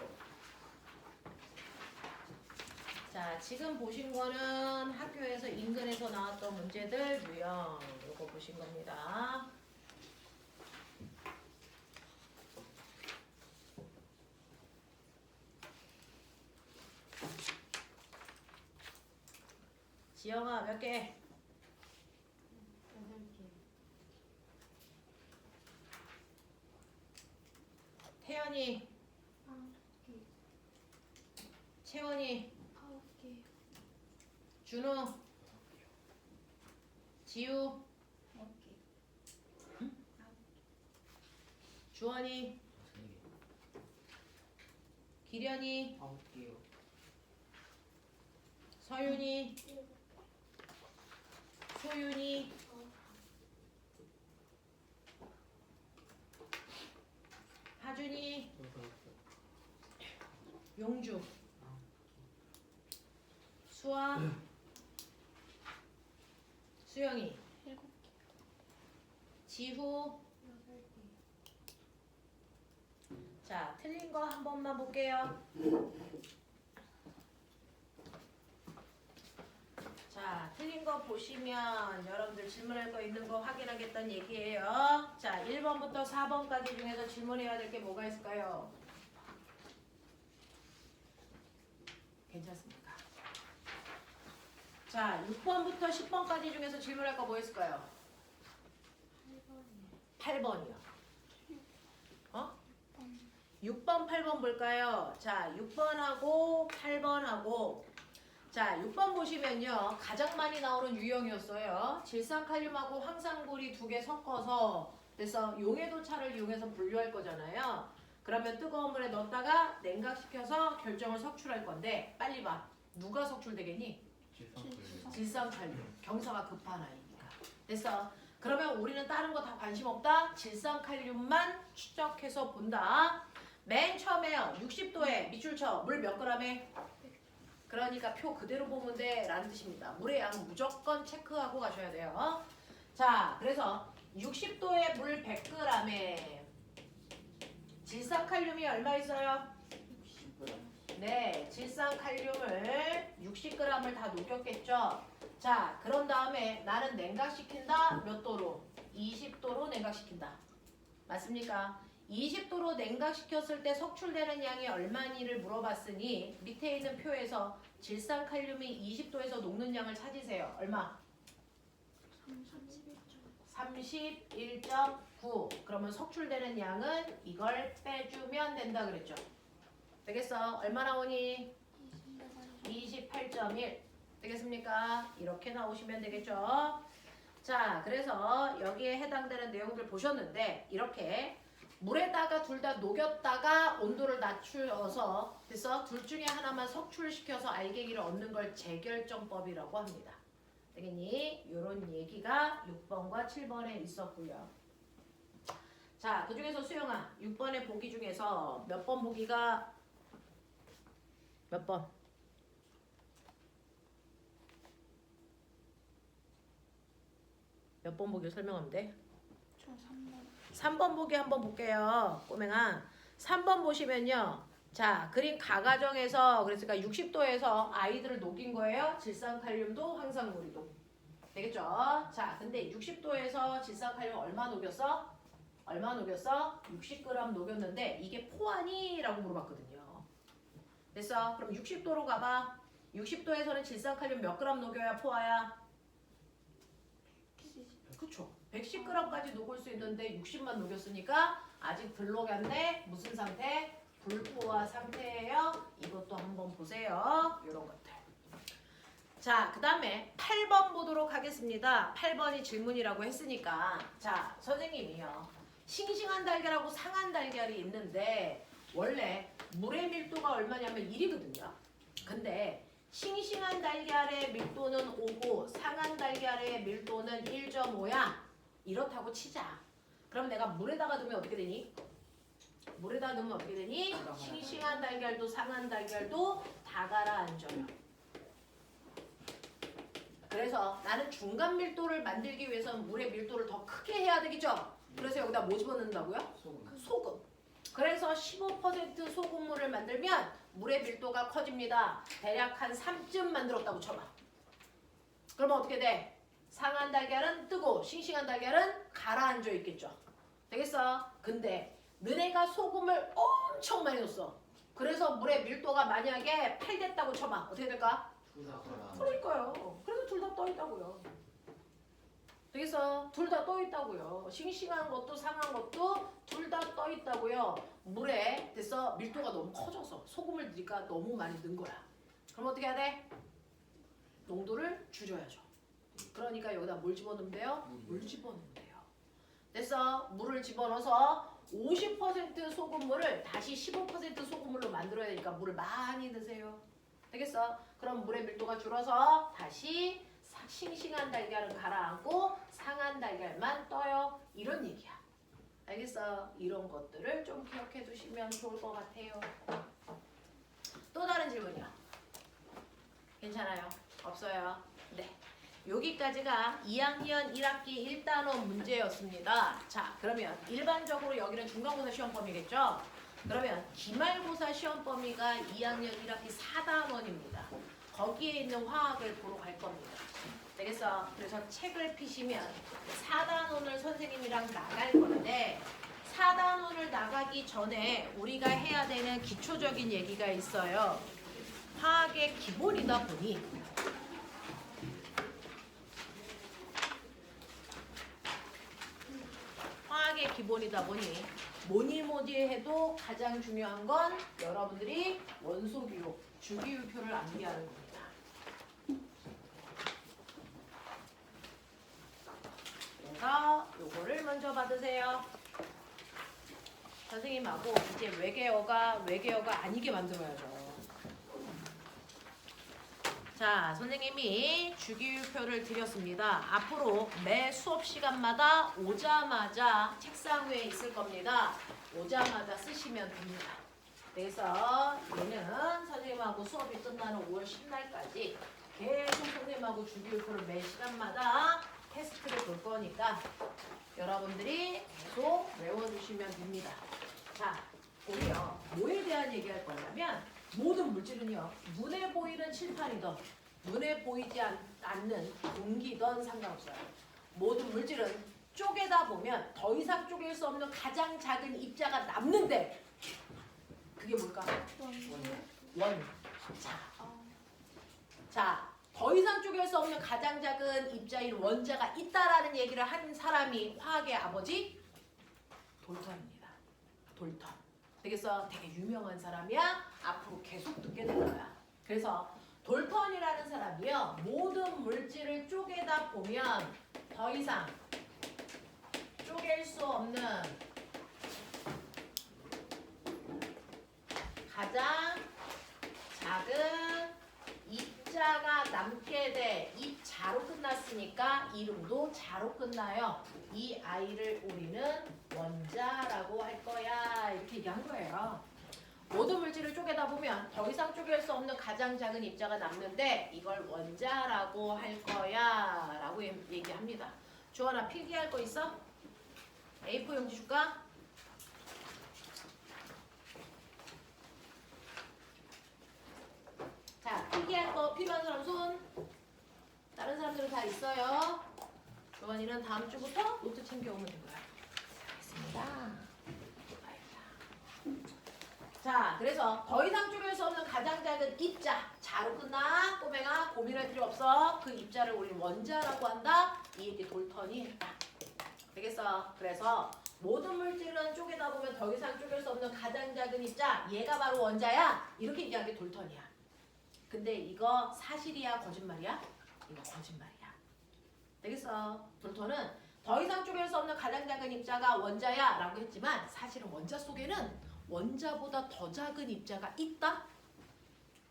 자, 지금 보신 거는 학교에서 인근에서 나왔던 문제들 유형 요거 보신 겁니다. 지영아 몇 개? 8개. 태연이, 9개. 채원이, 9개. 준우, 지우, 9개. 주원이, 기련이, 9개요. 서윤이, 소윤이, 하준이, 용주, 수아, 수영이, 7개. 지후. 8개. 자, 틀린 거 한 번만 볼게요. 자, 틀린 거 보시면 여러분들 질문할 거 있는 거 확인하겠다는 얘기예요. 자, 1번부터 4번까지 중에서 질문해야 될 게 뭐가 있을까요? 괜찮습니까? 자, 6번부터 10번까지 중에서 질문할 거 뭐 있을까요? 8번이요. 8번이요. 어? 6번, 8번 볼까요? 자, 6번하고 8번하고 자, 6번 보시면요. 가장 많이 나오는 유형이었어요. 질산칼륨하고 황산굴이 두 개 섞어서 그래서 용해도차를 이용해서 분류할 거잖아요. 그러면 뜨거운 물에 넣었다가 냉각시켜서 결정을 석출할 건데 빨리 봐. 누가 석출되겠니? 질산칼륨. 경사가 급한 아이니까. 됐어. 그러면 우리는 다른 거 다 관심 없다. 질산칼륨만 추적해서 본다. 맨 처음에요. 60도에 밑줄 쳐. 물 몇 그램에? 그러니까 표 그대로 보면 돼 라는 뜻입니다. 물의 양 무조건 체크하고 가셔야 돼요. 자, 그래서 60도에 물 100g에 질산칼륨이 얼마 있어요? 60g. 네, 질산칼륨을 60g을 다 녹였겠죠. 자, 그런 다음에 나는 냉각시킨다. 몇 도로? 20도로 냉각시킨다. 맞습니까? 20도로 냉각시켰을 때 석출되는 양이 얼마니를 물어봤으니 밑에 있는 표에서 질산칼륨이 20도에서 녹는 양을 찾으세요. 얼마? 31.9. 그러면 석출되는 양은 이걸 빼주면 된다 그랬죠. 되겠어? 얼마 나오니? 28.1. 되겠습니까? 이렇게 나오시면 되겠죠. 자, 그래서 여기에 해당되는 내용들 보셨는데 이렇게 물에다가 둘 다 녹였다가 온도를 낮추어서 그래서 둘 중에 하나만 석출시켜서 알갱이를 얻는 걸 재결정법이라고 합니다. 되겠니? 이런 얘기가 6번과 7번에 있었고요. 자, 그 중에서 수영아 6번의 보기 중에서 몇 번 보기가 몇 번? 몇 번 보기를 설명하면 돼? 저 3번. 3번 보기 한번 볼게요. 꼬맹아. 3번 보시면요. 자, 그림 가가정에서 그랬으니까 60도에서 아이들을 녹인 거예요. 질산칼륨도 황산구리도. 되겠죠? 자, 근데 60도에서 질산칼륨 얼마 녹였어? 얼마 녹였어? 60g 녹였는데 이게 포하니? 라고 물어봤거든요. 됐어? 그럼 60도로 가봐. 60도에서는 질산칼륨 몇 그램 녹여야 포화야? 그쵸. 110g까지 녹을 수 있는데 60만 녹였으니까 아직 덜 녹였네. 무슨 상태? 불포화 상태예요. 이것도 한번 보세요. 이런 것들. 자, 그 다음에 8번 보도록 하겠습니다. 8번이 질문이라고 했으니까 자, 선생님이요. 싱싱한 달걀하고 상한 달걀이 있는데 원래 물의 밀도가 얼마냐면 1이거든요. 근데 싱싱한 달걀의 밀도는 5고 상한 달걀의 밀도는 1.5야. 이렇다고 치자. 그럼 내가 물에다가 넣으면 어떻게 되니? 물에다 넣으면 어떻게 되니? 싱싱한 달걀도 상한 달걀도 다 가라앉아요. 그래서 나는 중간 밀도를 만들기 위해서는 물의 밀도를 더 크게 해야 되겠죠? 그래서 여기다 뭐 집어넣는다고요? 소금. 그래서 15% 소금물을 만들면 물의 밀도가 커집니다. 대략 한 3쯤 만들었다고 쳐봐. 그러면 어떻게 돼? 상한 달걀은 뜨고 싱싱한 달걀은 가라앉아 있겠죠. 되겠어? 근데 너네가 소금을 엄청 많이 넣었어. 그래서 물의 밀도가 만약에 8 됐다고 쳐봐. 어떻게 될까? 그러니까요. 그래서 둘 다 떠 있다고요. 되겠어? 둘 다 떠 있다고요. 싱싱한 것도 상한 것도 둘 다 떠 있다고요. 물에 됐어? 밀도가 너무 커져서 소금을 넣으니까 너무 많이 넣은 거야. 그럼 어떻게 해야 돼? 농도를 줄여야죠. 그러니까 여기다 뭘 집어넣으면 돼요? 물 집어넣으면 돼요. 됐어? 물을 집어넣어서 50% 소금물을 다시 15% 소금물로 만들어야 되니까 물을 많이 넣으세요. 되겠어? 그럼 물의 밀도가 줄어서 다시 싱싱한 달걀은 가라앉고 상한 달걀만 떠요. 이런 얘기야. 알겠어? 이런 것들을 좀 기억해 두시면 좋을 것 같아요. 또 다른 질문이요. 괜찮아요? 없어요? 네. 여기까지가 2학년 1학기 1단원 문제였습니다. 자, 그러면 일반적으로 여기는 중간고사 시험 범위겠죠? 그러면 기말고사 시험 범위가 2학년 1학기 4단원입니다. 거기에 있는 화학을 보러 갈 겁니다. 되겠어? 그래서 책을 피시면 4단원을 선생님이랑 나갈 건데 4단원을 나가기 전에 우리가 해야 되는 기초적인 얘기가 있어요. 화학의 기본이다 보니 뭐니 해도 가장 중요한 건 여러분들이 원소기호, 주기율표를 암기하는 겁니다. 그래서 요거를 먼저 받으세요. 선생님하고 이제 외계어가 아니게 만들어야죠. 자, 선생님이 주기율표를 드렸습니다. 앞으로 매 수업 시간마다 오자마자 책상 위에 있을 겁니다. 오자마자 쓰시면 됩니다. 그래서 얘는 선생님하고 수업이 끝나는 5월 10날까지 계속 선생님하고 주기율표를 매 시간마다 테스트를 볼 거니까 여러분들이 계속 외워주시면 됩니다. 자, 우리요 뭐에 대한 얘기할 거냐면 모든 물질은요 눈에 보이는 칠판이든 눈에 보이지 않는 공기든 상관없어요. 모든 물질은 쪼개다 보면 더 이상 쪼갤 수 없는 가장 작은 입자가 남는데 그게 뭘까? 원. 자, 더 이상 쪼갤 수 없는 가장 작은 입자인 원자가 있다라는 얘기를 한 사람이 화학의 아버지 돌턴입니다. 돌턴. 되겠어? 되게 유명한 사람이야. 앞으로 계속 듣게 될 거야. 그래서 돌턴이라는 사람이요. 모든 물질을 쪼개다 보면 더 이상 쪼갤 수 없는 가장 작은 입자가 남게 돼. 입자로 끝났으니까 이름도 자로 끝나요. 이 아이를 우리는 원자라고 할 거야. 이렇게 얘기한 거예요. 모든 물질을 쪼개다 보면 더 이상 쪼갤 수 없는 가장 작은 입자가 남는데 이걸 원자라고 할 거야 라고 얘기합니다. 주원아 필기할 거 있어? A4 용지 줄까? 자, 필기할 거 필요한 사람 손. 다른 사람들은 다 있어요. 주원이는 다음 주부터 노트 챙겨오면 되고요. 알겠습니다. 자, 그래서 더 이상 쪼갤 수 없는 가장 작은 입자. 자로 끝나. 꼬맹아 고민할 필요 없어. 그 입자를 우리 원자라고 한다. 이 얘기 돌턴이 했다. 되겠어? 그래서 모든 물질은 쪼개다 보면 더 이상 쪼갤 수 없는 가장 작은 입자. 얘가 바로 원자야. 이렇게 얘기한 게 돌턴이야. 근데 이거 사실이야 거짓말이야? 이거 거짓말이야. 되겠어? 돌턴은 더 이상 쪼갤 수 없는 가장 작은 입자가 원자야 라고 했지만 사실은 원자 속에는 원자보다 더 작은 입자가 있다?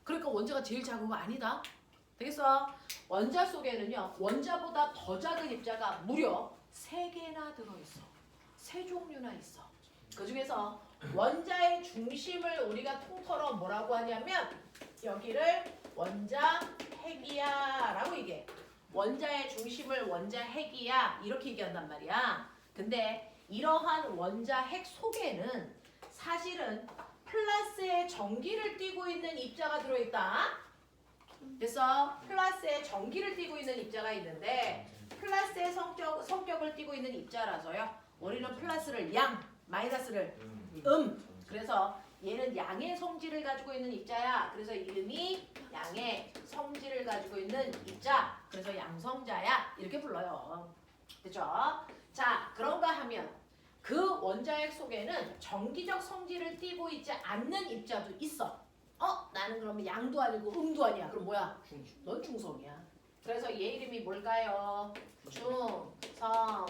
그러니까 원자가 제일 작은 거 아니다? 되겠어? 원자 속에는요 원자보다 더 작은 입자가 무려 3개나 들어있어. 3종류나 있어. 그 중에서 원자의 중심을 우리가 통틀어 뭐라고 하냐면 여기를 원자 핵이야 라고 얘기해. 원자의 중심을 원자 핵이야 이렇게 얘기한단 말이야. 근데 이러한 원자 핵 속에는 사실은 플러스의 전기를 띠고 있는 입자가 들어있다. 그래서 플러스의 전기를 띠고 있는 입자가 있는데 플러스의 성격을 띠고 있는 입자라서요. 우리는 플러스를 양, 마이너스를 그래서 얘는 양의 성질을 가지고 있는 입자야. 그래서 이름이 양의 성질을 가지고 있는 입자. 그래서 양성자야. 이렇게 불러요. 됐죠? 자, 그런가 하면 그 원자핵 속에는 전기적 성질을 띠고 있지 않는 입자도 있어. 나는 그러면 양도 아니고 음도 아니야. 그럼 뭐야? 넌 중성이야. 그래서 얘 이름이 뭘까요? 중성자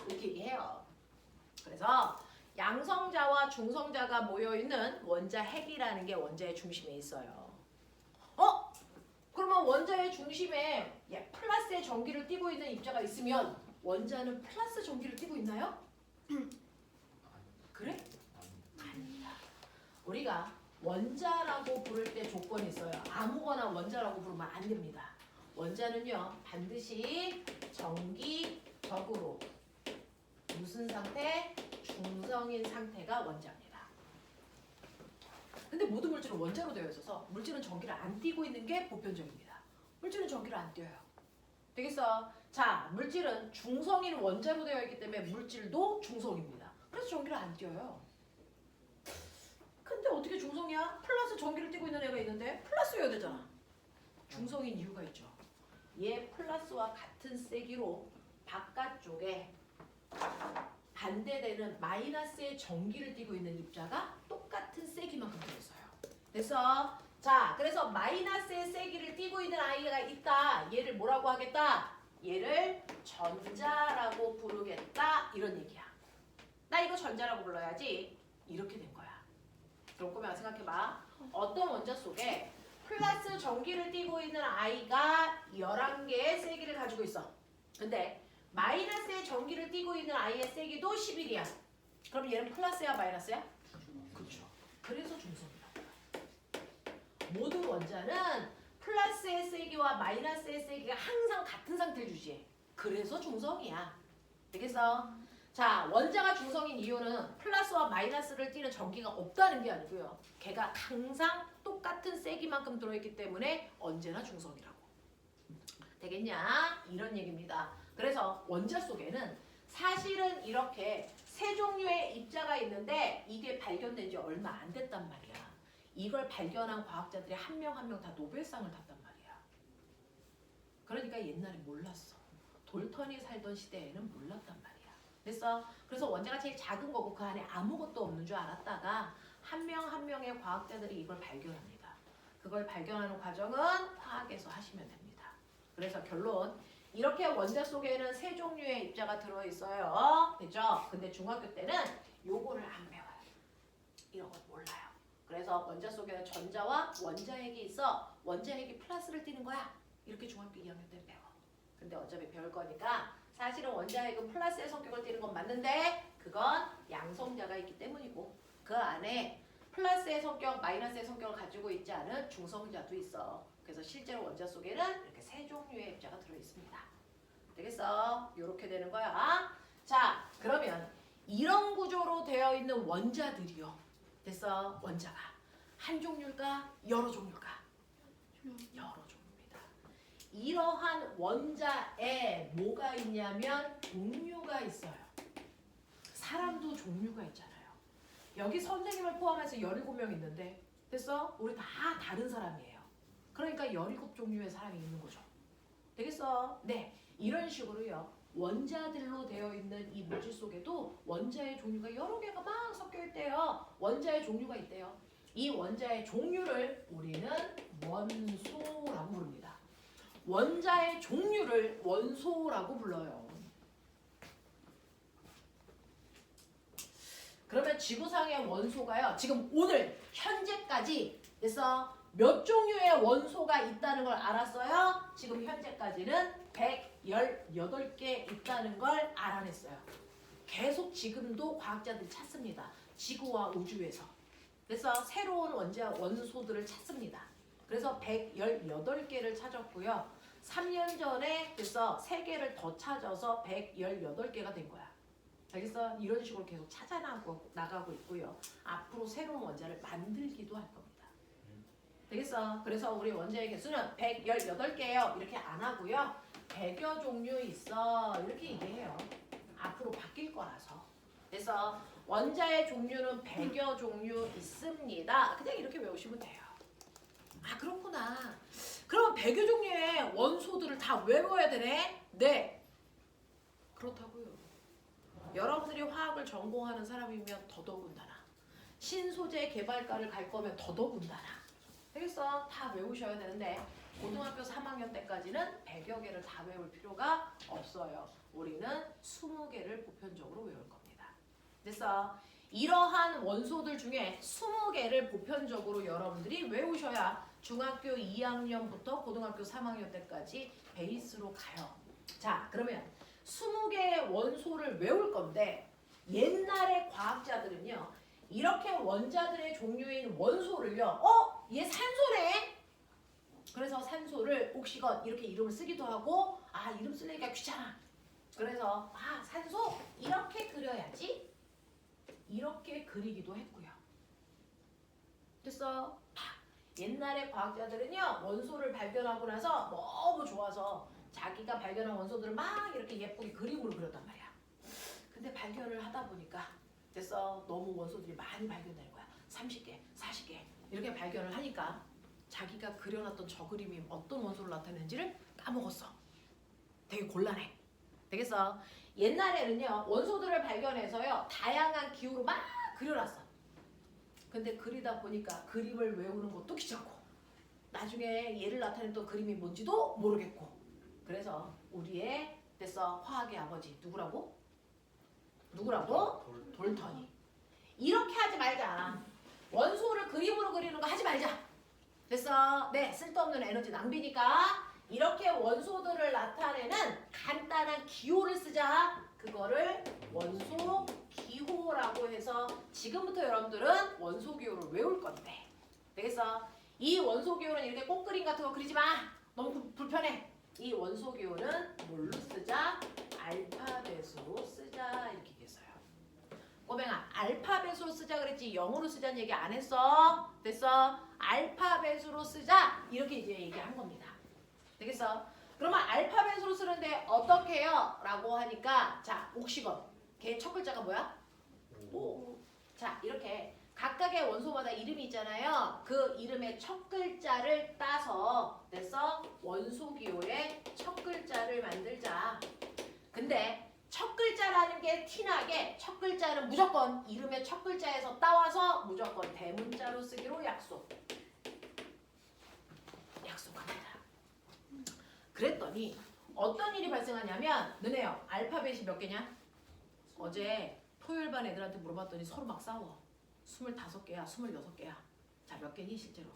이렇게 얘기해요. 그래서 양성자와 중성자가 모여있는 원자핵이라는 게 원자의 중심에 있어요. 그러면 원자의 중심에 플러스의 전기를 띠고 있는 입자가 있으면 원자는 플러스 전기를 띠고 있나요? 그래? 아니다. 우리가 원자라고 부를 때 조건이 있어요. 아무거나 원자라고 부르면 안 됩니다. 원자는요 반드시 정기적으로 무슨 상태? 중성인 상태가 원자입니다. 근데 모든 물질은 원자로 되어 있어서 물질은 전기를 안 띠고 있는 게 보편적입니다. 물질은 전기를 안 띄어요. 되겠어? 자, 물질은 중성인 원자로 되어 있기 때문에 물질도 중성입니다. 그래서 전기를 안 띄어요. 근데 어떻게 중성이야? 플러스 전기를 띠고 있는 애가 있는데 플러스여야 되잖아. 중성인 이유가 있죠. 얘 플러스와 같은 세기로 바깥쪽에 반대되는 마이너스의 전기를 띠고 있는 입자가 똑같은 세기만큼 들어있어요. 그래서 자, 그래서 마이너스의 세기를 띠고 있는 아이가 있다. 얘를 뭐라고 하겠다? 얘를 전자라고 부르겠다. 이런 얘기야. 나 이거 전자라고 불러야지. 이렇게 된 거야. 그럼 꼬매가 생각해봐. 어떤 원자 속에 플러스 전기를 띠고 있는 아이가 11개의 세기를 가지고 있어. 근데 마이너스의 전기를 띠고 있는 아이의 세기도 11이야. 그럼 얘는 플러스야 마이너스야? 그렇죠. 그래서 중성이라고. 모든 원자는 플러스의 세기와 마이너스의 세기가 항상 같은 상태를 유지해. 그래서 중성이야. 되겠어? 자, 원자가 중성인 이유는 플러스와 마이너스를 띠는 전기가 없다는 게 아니고요. 걔가 항상 똑같은 세기만큼 들어있기 때문에 언제나 중성이라고. 되겠냐? 이런 얘기입니다. 그래서 원자 속에는 사실은 이렇게 세 종류의 입자가 있는데 이게 발견된 지 얼마 안 됐단 말이야. 이걸 발견한 과학자들이 한 명 한 명 다 노벨상을 탔단 말이야. 그러니까 옛날에 몰랐어. 돌턴이 살던 시대에는 몰랐단 말이야. 그래서 원자가 제일 작은 거고 그 안에 아무것도 없는 줄 알았다가 한 명 한 명의 과학자들이 이걸 발견합니다. 그걸 발견하는 과정은 화학에서 하시면 됩니다. 그래서 결론, 이렇게 원자 속에는 세 종류의 입자가 들어있어요. 됐죠? 근데 중학교 때는 요거를 안 배워요. 이런 건 몰라요. 그래서 원자 속에는 전자와 원자핵이 있어. 원자핵이 플러스를 띠는 거야. 이렇게 중학교 2학년 때 배워. 근데 어차피 배울 거니까 사실은 원자핵은 플러스의 성격을 띠는 건 맞는데 그건 양성자가 있기 때문이고 그 안에 플러스의 성격, 마이너스의 성격을 가지고 있지 않은 중성자도 있어. 그래서 실제로 원자 속에는 이렇게 세 종류의 입자가 들어있습니다. 되겠어? 이렇게 되는 거야. 자, 그러면 이런 구조로 되어 있는 원자들이요. 됐어? 원자가 한 종류일까? 여러 종류일까? 여러 종류입니다. 이러한 원자에 뭐가 있냐면 종류가 있어요. 사람도 종류가 있잖아요. 여기 선생님을 포함해서 17명 있는데 됐어? 우리 다 다른 사람이에요. 그러니까 17종류의 사람이 있는 거죠. 되겠어? 네. 이런 식으로요. 원자들로 되어 있는 이 물질 속에도 원자의 종류가 여러 개가 막 섞여 있대요. 원자의 종류가 있대요. 이 원자의 종류를 우리는 원소라고 부릅니다. 원자의 종류를 원소라고 불러요. 그러면 지구상의 원소가요. 지금 오늘 현재까지 그래서 몇 종류의 원소가 있다는 걸 알았어요? 지금 현재까지는 118개 있다는 걸 알아냈어요. 계속 지금도 과학자들이 찾습니다. 지구와 우주에서. 그래서 새로운 원소들을 찾습니다. 그래서 118개를 찾았고요. 3년 전에 그래서 3개를 더 찾아서 118개가 된 거야. 알겠어? 이런 식으로 계속 나가고 있고요. 앞으로 새로운 원자를 만들기도 할 겁니다. 되겠어? 그래서 우리 원자의 개수는 118개예요. 이렇게 안 하고요. 100여 종류 있어. 이렇게 얘기해요. 앞으로 바뀔 거라서. 그래서 원자의 종류는 100여 종류 있습니다. 그냥 이렇게 외우시면 돼요. 아, 그렇구나. 그럼 100여 종류의 원소들을 다 외워야 되네? 네. 그렇다고요. 여러분들이 화학을 전공하는 사람이면 더더군다나. 신소재 개발과를 갈 거면 더더군다나. 되겠어? 다 외우셔야 되는데 고등학교 3학년 때까지는 100여 개를 다 외울 필요가 없어요. 우리는 20개를 보편적으로 외울 겁니다. 그래서 이러한 원소들 중에 20개를 보편적으로 여러분들이 외우셔야 중학교 2학년부터 고등학교 3학년 때까지 베이스로 가요. 자, 그러면 20개의 원소를 외울 건데 옛날의 과학자들은요. 이렇게 원자들의 종류인 원소를요. 얘 산소네. 그래서 산소를 옥시건 이렇게 이름을 쓰기도 하고 이름 쓰려니까 귀찮아. 그래서 산소 이렇게 그려야지. 이렇게 그리기도 했고요. 됐어? 옛날의 과학자들은요. 원소를 발견하고 나서 너무 좋아서 자기가 발견한 원소들을 막 이렇게 예쁘게 그림으로 그렸단 말이야. 근데 발견을 하다 보니까 됐어? 너무 원소들이 많이 발견되는 거야. 30개, 40개 이렇게 발견을 하니까 자기가 그려놨던 저 그림이 어떤 원소를 나타내는지를 까먹었어. 되게 곤란해. 되겠어? 옛날에는요 원소들을 발견해서요 다양한 기호로 막 그려놨어. 근데 그리다 보니까 그림을 외우는 것도 귀찮고 나중에 얘를 나타낸 또 그림이 뭔지도 모르겠고 그래서 우리의 됐어 화학의 아버지 누구라고? 돌턴이. 이렇게 하지 말자. 원소를 그림으로 그리는 거 하지 말자. 됐어? 네, 쓸데없는 에너지 낭비니까 이렇게 원소들을 나타내는 간단한 기호를 쓰자. 그거를 원소 기호라고 해서 지금부터 여러분들은 원소 기호를 외울 건데 되겠어? 이 원소 기호는 이렇게 꽃그림 같은 거 그리지 마. 너무 불편해. 이 원소 기호는 뭘로 쓰자? 알파벳으로 쓰자 이렇게 얘기했어요. 꼬맹아 알파벳으로 쓰자 그랬지 영어로 쓰자는 얘기 안 했어. 됐어? 알파벳으로 쓰자 이렇게 이제 얘기한 겁니다. 되겠어? 그러면 알파벳으로 쓰는데 어떻게 해요? 라고 하니까 자 옥시건 걔 첫 글자가 뭐야? 오. 자 이렇게 각각의 원소마다 이름이 있잖아요. 그 이름의 첫 글자를 따서 됐어? 원소 기호의 첫 글자를 만들자. 근데 첫 글자라는 게 티나게 첫 글자는 무조건 이름의 첫 글자에서 따와서 무조건 대문자로 쓰기로 약속합니다. 그랬더니 어떤 일이 발생하냐면 너네요 알파벳이 몇 개냐? 어제 토요일 반 애들한테 물어봤더니 서로 막 싸워. 25개야 26개야. 자 몇 개니 실제로?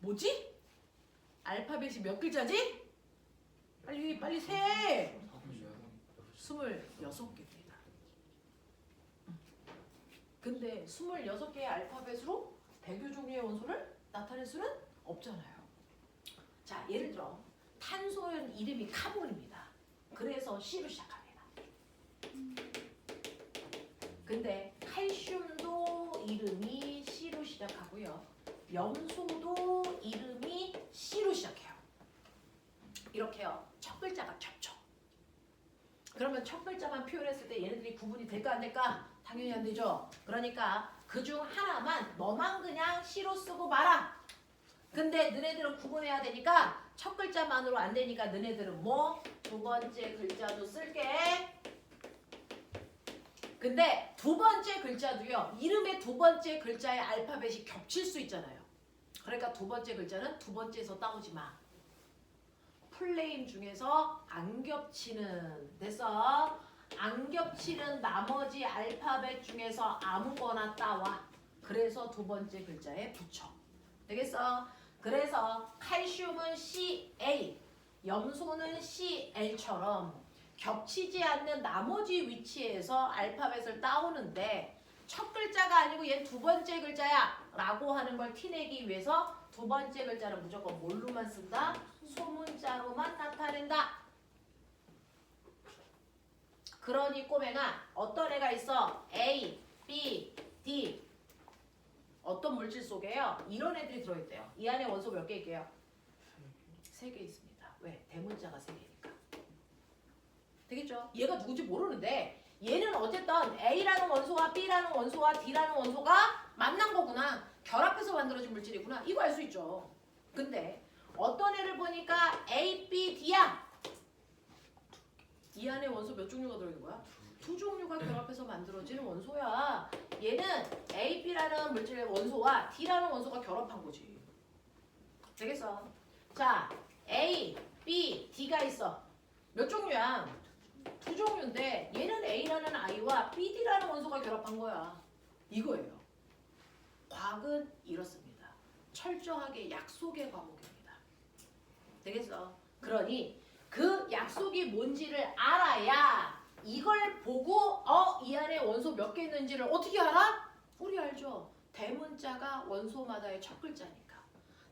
뭐지? 알파벳이 몇 글자지? 빨리 세! 26개입니다. 근데 26개의 알파벳으로 100여 종류의 원소를 나타낼 수는 없잖아요. 자 예를 들어 탄소는 이름이 카본입니다. 그래서 C로 시작합니다. 근데 칼슘도 이름이 C로 시작하고요. 염소도 이름이 C로 시작해요. 이렇게요. 첫 글자가 겹쳐. 그러면 첫 글자만 표현했을 때 얘네들이 구분이 될까 안 될까? 당연히 안 되죠. 그러니까 그중 하나만 너만 그냥 C로 쓰고 말아. 근데 너네들은 구분해야 되니까 첫 글자만으로 안 되니까 너네들은 뭐 두 번째 글자도 쓸게. 근데 두 번째 글자도요. 이름의 두 번째 글자의 알파벳이 겹칠 수 있잖아요. 그러니까 두 번째 글자는 두 번째에서 따오지 마. 플레임 중에서 안 겹치는 됐어? 안 겹치는 나머지 알파벳 중에서 아무거나 따와. 그래서 두 번째 글자에 붙여. 되겠어? 그래서 칼슘은 CA, 염소는 CL처럼 겹치지 않는 나머지 위치에서 알파벳을 따오는데 첫 글자가 아니고 얘는 두 번째 글자야 라고 하는 걸 티내기 위해서 두 번째 글자는 무조건 뭘로만 쓴다? 소문자로만 나타낸다. 그러니 꼬맹아 어떤 애가 있어? A, B, D 어떤 물질 속에요? 이런 애들이 들어있대요. 이 안에 원소 몇 개 있게요? 3개 있습니다. 왜? 대문자가 3개니까. 되겠죠? 얘가 누군지 모르는데 얘는 어쨌든 A라는 원소와 B라는 원소와 D라는 원소가 만난 거구나. 결합해서 만들어진 물질이구나. 이거 알 수 있죠. 근데 어떤 애를 보니까 A, B, D야. 이 안에 원소 몇 종류가 들어있는 거야? 2종류가 결합해서 만들어진 원소야. 얘는 A, B라는 물질의 원소와 D라는 원소가 결합한 거지. 되겠어? 자, A, B, D가 있어. 몇 종류야? 2종류인데 얘는 A라는 아이와 BD라는 원소가 결합한 거야. 이거예요. 과학은 이렇습니다. 철저하게 약속의 과목입니다. 되겠어? 그러니 그 약속이 뭔지를 알아야 이걸 보고 이 안에 원소 몇 개 있는지를 어떻게 알아? 우리 알죠? 대문자가 원소마다의 첫 글자니까.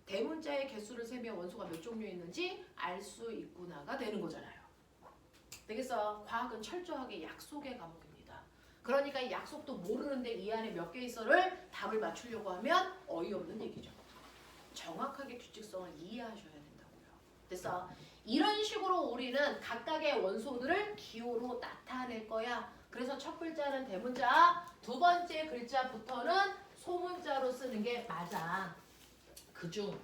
대문자의 개수를 세면 원소가 몇 종류 있는지 알 수 있구나가 되는 거잖아요. 되겠어? 과학은 철저하게 약속의 과목입니다. 그러니까 이 약속도 모르는데 이 안에 몇 개 있어를 답을 맞추려고 하면 어이없는 얘기죠. 정확하게 규칙성을 이해하셔야 된다고요. 됐어? 이런 식으로 우리는 각각의 원소들을 기호로 나타낼 거야. 그래서 첫 글자는 대문자, 두 번째 글자부터는 소문자로 쓰는 게 맞아. 그중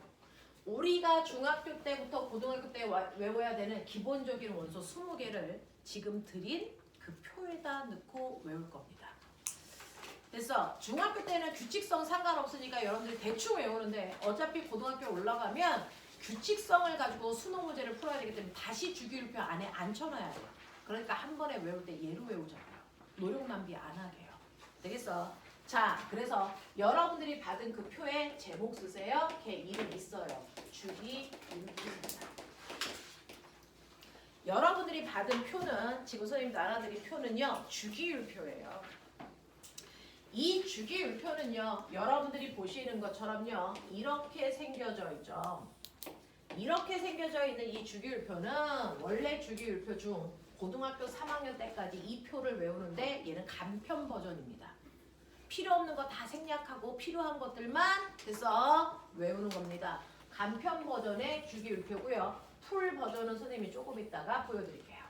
우리가 중학교 때부터 고등학교 때 외워야 되는 기본적인 원소 20개를 지금 드린 그 표에다 넣고 외울 겁니다. 됐어. 중학교 때는 규칙성 상관없으니까 여러분들이 대충 외우는데 어차피 고등학교 올라가면 규칙성을 가지고 수능 문제를 풀어야 되기 때문에 다시 주기율표 안에 앉혀놔야 돼요. 그러니까 한 번에 외울 때 얘로 외우잖아요. 노력 낭비 안 하게요. 되겠어? 자, 그래서 여러분들이 받은 그 표에 제목 쓰세요. 걔 이름 있어요. 주기율표입니다. 여러분들이 받은 표는 지금 선생님 나눠드린 표는요. 주기율표예요. 이 주기율표는요. 여러분들이 보시는 것처럼요. 이렇게 생겨져 있죠. 이렇게 생겨져 있는 이 주기율표는 원래 주기율표 중 고등학교 3학년 때까지 이 표를 외우는데 얘는 간편 버전입니다. 필요 없는 거 다 생략하고 필요한 것들만 해서 외우는 겁니다. 간편 버전의 주기율표고요. 풀 버전은 선생님이 조금 있다가 보여드릴게요.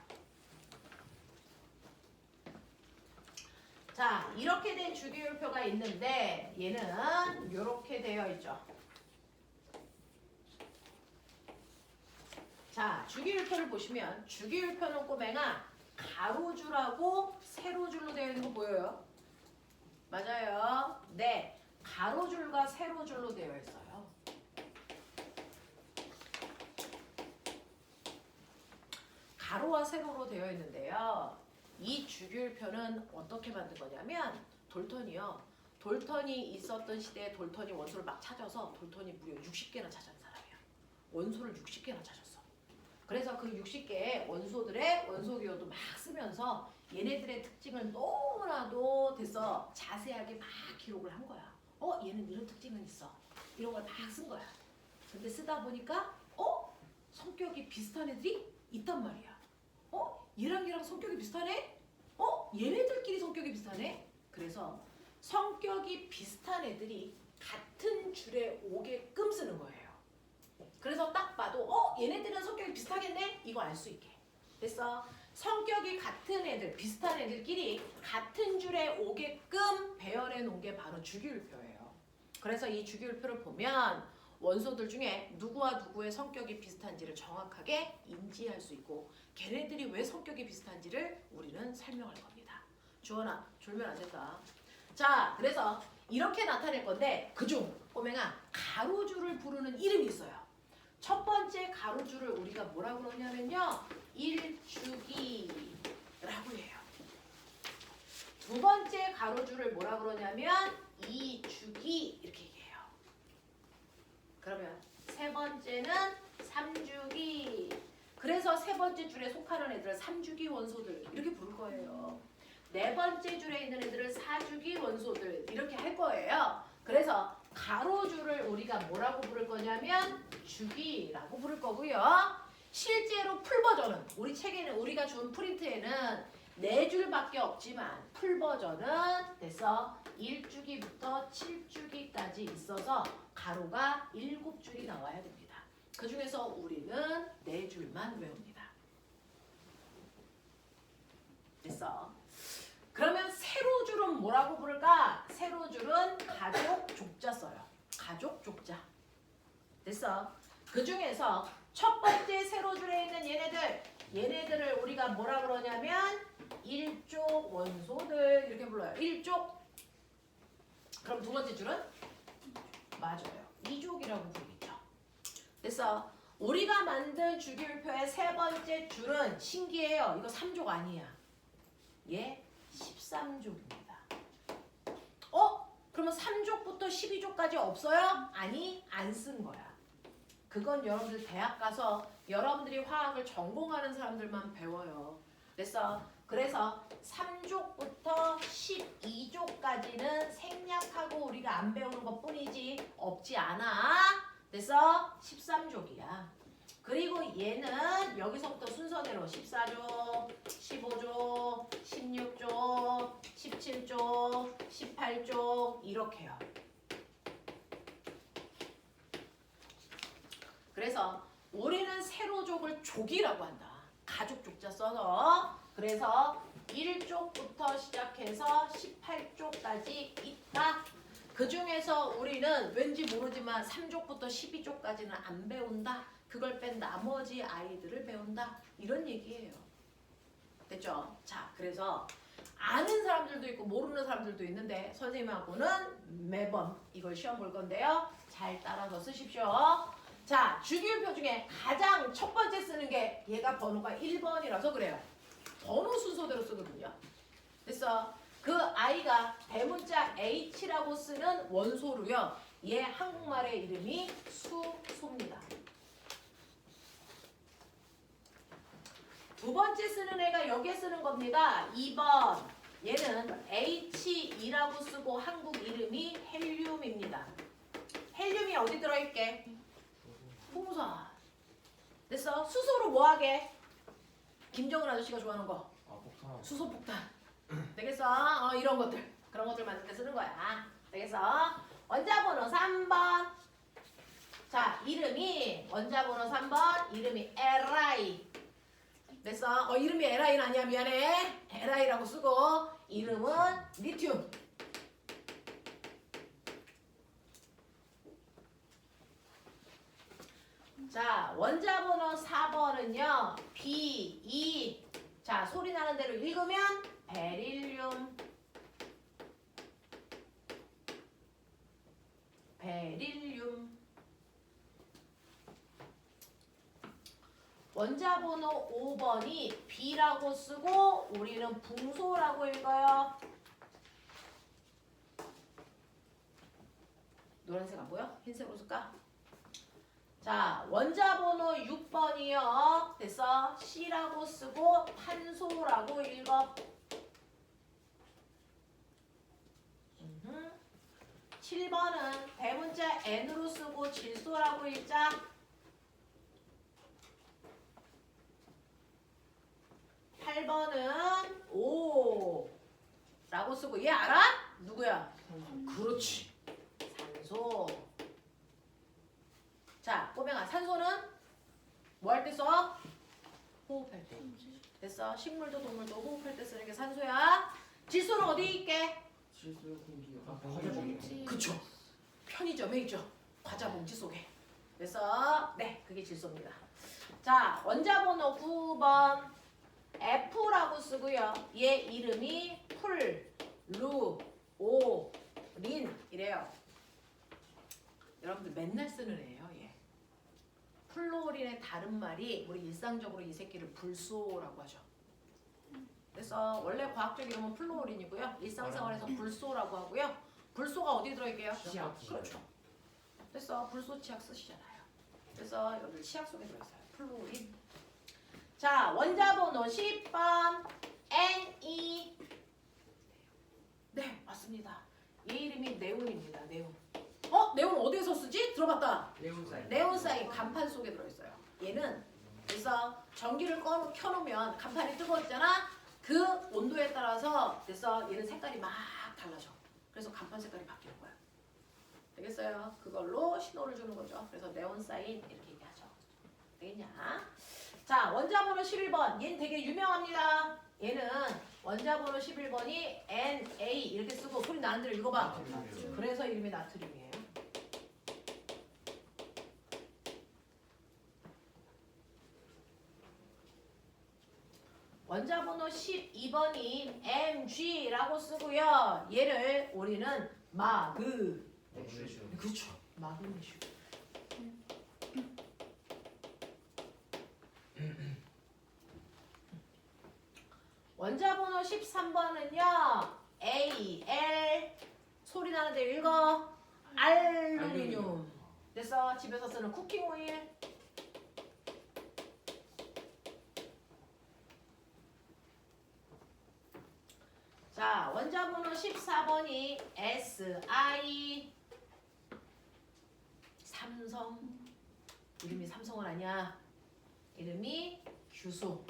자, 이렇게 된 주기율표가 있는데 얘는 이렇게 되어 있죠. 자, 주기율표를 보시면 주기율표는 꼬맹아 가로줄하고 세로줄로 되어 있는 거 보여요? 맞아요. 네, 가로줄과 세로줄로 되어 있어요. 가로와 세로로 되어 있는데요. 이 주기율표는 어떻게 만든 거냐면 돌턴이요. 돌턴이 있었던 시대에 돌턴이 원소를 막 찾아서 돌턴이 무려 60개나 찾은 사람이야. 원소를 60개나 찾았어. 그래서 그 60개의 원소들의 원소기호도 막 쓰면서 얘네들의 특징을 너무나도 돼서 자세하게 막 기록을 한 거야. 얘는 이런 특징은 있어. 이런 걸 막 쓴 거야. 근데 쓰다 보니까 성격이 비슷한 애들이 있단 말이야. 얘랑 얘랑 성격이 비슷하네? 얘네들끼리 성격이 비슷하네? 그래서 성격이 비슷한 애들이 같은 줄에 오게끔 쓰는 거예요. 그래서 딱 봐도 얘네들은 성격이 비슷하겠네? 이거 알 수 있게. 됐어? 성격이 같은 애들, 비슷한 애들끼리 같은 줄에 오게끔 배열해 놓은 게 바로 주기율표예요. 그래서 이 주기율표를 보면 원소들 중에 누구와 누구의 성격이 비슷한지를 정확하게 인지할 수 있고 걔네들이 왜 성격이 비슷한지를 우리는 설명할 겁니다. 주원아, 졸면 안 된다. 자, 그래서 이렇게 나타낼 건데 그중 꼬맹아 가로줄을 부르는 이름이 있어요. 첫 번째 가로줄을 우리가 뭐라고 그러냐면요. 1주기라고 해요. 두 번째 가로줄을 뭐라고 그러냐면 2주기 이렇게 얘기해요. 그러면 세 번째는 3주기. 그래서 세 번째 줄에 속하는 애들을 3주기 원소들 이렇게 부를 거예요. 네 번째 줄에 있는 애들을 4주기 원소들 이렇게 할 거예요. 그래서 가로줄을 우리가 뭐라고 부를 거냐면 주기라고 부를 거고요. 실제로 풀 버전은 우리 책에는 우리가 준 프린트에는 4줄밖에 없지만 풀 버전은 됐어. 1주기부터 7주기까지 있어서 가로가 7줄이 나와야 됩니다. 그 중에서 우리는 4줄만 외웁니다. 됐어. 그러면 세로줄은 뭐라고 부를까? 세로줄은 가족 족자 써요. 가족 족자. 됐어. 그 중에서 첫 번째 세로줄에 있는 얘네들을 우리가 뭐라 그러냐면 1족 원소들 이렇게 불러요. 1족. 그럼 두 번째 줄은? 맞아요. 2족이라고 부르겠죠. 됐어. 우리가 만든 주기율표의 세 번째 줄은 신기해요. 이거 3족 아니야. 얘 13족입니다. 그러면 3족부터 12족까지 없어요? 아니, 안 쓴 거야. 그건 여러분들 대학 가서 여러분들이 화학을 전공하는 사람들만 배워요. 됐어? 그래서 3족부터 12족까지는 생략하고 우리가 안 배우는 것 뿐이지 없지 않아. 됐어? 13족이야. 그리고 얘는 여기서부터 순서대로 14족, 15족, 16족, 17족, 18족 이렇게요. 그래서 우리는 세로족을 족이라고 한다. 가족 족자 써서. 그래서 1족부터 시작해서 18족까지 있다. 그 중에서 우리는 왠지 모르지만 3족부터 12족까지는 안 배운다. 그걸 뺀 나머지 아이들을 배운다. 이런 얘기예요. 됐죠? 자, 그래서 아는 사람들도 있고 모르는 사람들도 있는데 선생님하고는 매번 이걸 시험 볼 건데요. 잘 따라서 쓰십시오. 자, 주기율표 중에 가장 첫 번째 쓰는 게 얘가 번호가 1번이라서 그래요. 번호 순서대로 쓰거든요. 그래서 그 아이가 대문자 H라고 쓰는 원소로요. 얘 한국말의 이름이 수소입니다. 두 번째 쓰는 애가 여기에 쓰는 겁니다. 2번. 얘는 H2라고 쓰고 한국 이름이 헬륨입니다. 헬륨이 어디 들어있게? 풍선. 됐어? 수소로 뭐하게? 김정은 아저씨가 좋아하는 거. 아 폭탄. 수소 폭탄. 되겠어? 이런 것들. 그런 것들 만들 때 쓰는 거야. 되겠어? 원자번호 3번. 자, 이름이 원자번호 3번. 이름이 LI. 됐어? 이름이 LI는 아니야. 미안해. LI라고 쓰고 이름은 리튬. 자, 원자번호 4번은요. B2. 자, 소리 나는 대로 읽으면 베릴륨. 베릴륨. 원자번호 5번이 B라고 쓰고 우리는 붕소라고 읽어요. 노란색 안 보여? 흰색으로 쓸까? 자, 원자번호 6번이요. 됐어? C라고 쓰고 탄소라고 읽어. 7번은 대문자 N으로 쓰고 질소라고 읽자. 8번은 O라고 쓰고 얘 알아? 누구야? 그렇지. 산소. 자, 꼬맹아, 산소는 뭐 할 때 써? 호흡할 때. 됐어? 식물도 동물도 호흡할 때 쓰는 게 산소야. 질소는 어디에 있게? 실수 공기. 아 봉지. 그쵸. 편의점에 있죠. 과자 봉지 속에. 그래서 네, 그게 질소입니다. 자, 원자번호 9번 F라고 쓰고요. 얘 이름이 풀, 루, 오, 린 이래요. 여러분들 맨날 쓰는 애예요. 얘. 플로린의 다른 말이 우리 일상적으로 이 새끼를 불소라고 하죠. 그래서 원래 과학적 이름은 플로린이고요. 일상생활에서 불소라고 하고요. 불소가 어디 들어있게요? 치약. 그렇죠. 그래서 불소 치약 쓰시잖아요. 그래서 여기 치약 속에 들어있어요. 플로린. 자, 원자번호 10번 Ne. 네, 맞습니다. 얘 이름이 네온입니다. 네온. 네온 어디에서 쓰지? 들어봤다. 네온사인. 네온사인 간판 속에 들어있어요. 얘는 그래서 전기를 켜놓으면 간판이 뜨거워지잖아. 그 온도에 따라서 그래서 얘는 색깔이 막 달라져. 그래서 간판 색깔이 바뀌는 거야. 되겠어요? 그걸로 신호를 주는 거죠. 그래서 네온사인 이렇게 얘기하죠. 되겠냐? 자, 원자번호 11번. 얘는 되게 유명합니다. 얘는 원자번호 11번이 Na 이렇게 쓰고 소리 나는 대로 읽어봐. 그래서 이름이 나트륨이에요. 원자번호 12번이 Mg라고 쓰고요. 얘를 우리는 맥주슈. 그렇죠. 마그네슘. 원자번호 13번은요. Al 소리 나는 대로 읽어. 알루미늄. 그래서 집에서 쓰는 쿠킹 오일. 자, 원자번호 14번이 Si. 삼성. 이름이 삼성은 아니야. 이름이 규소.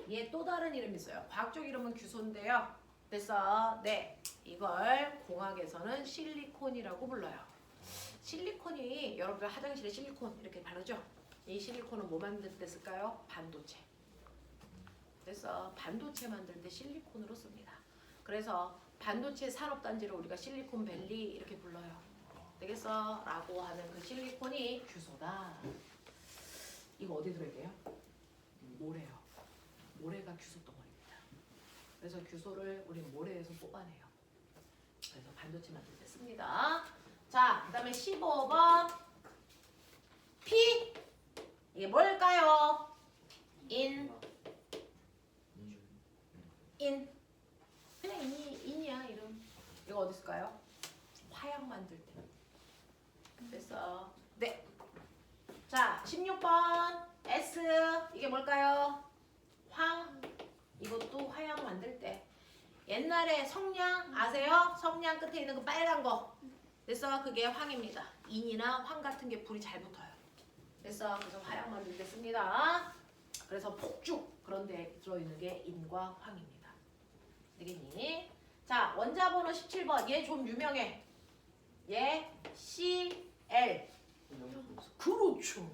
얘 또 다른 이름이 있어요. 과학적 이름은 규소인데요. 그래서 네, 이걸 공학에서는 실리콘이라고 불러요. 실리콘이 여러분들 화장실에 실리콘 이렇게 바르죠? 이 실리콘은 뭐 만들 때 쓸까요? 반도체. 그래서 반도체 만들 때 실리콘으로 씁니다. 그래서 반도체 산업단지를 우리가 실리콘밸리 이렇게 불러요. 되겠어? 라고 하는 그 실리콘이 규소다. 이거 어디 들어있게요? 모래요. 모래가 규소 덩어리입니다. 그래서 규소를 우리 모래에서 뽑아내요. 그래서 반도체 만들 때 씁니다. 자, 그 다음에 15번 P 이게 뭘까요? 인 그냥 인이야 이름. 이거 어디 있을까요? 화약 만들 때. 됐어. 네. 자, 16번 S 이게 뭘까요? 황. 이것도 화약 만들 때. 옛날에 성냥 아세요? 성냥 끝에 있는 그 빨간 거. 됐어? 그게 황입니다. 인이나 황 같은 게 불이 잘 붙어요. 됐어? 그래서 화약 만들 때 씁니다. 그래서 폭죽 그런 데 들어있는 게 인과 황입니다. 되겠니? 자, 원자번호 17번. 얘 좀 유명해. 얘 CL. 그렇죠.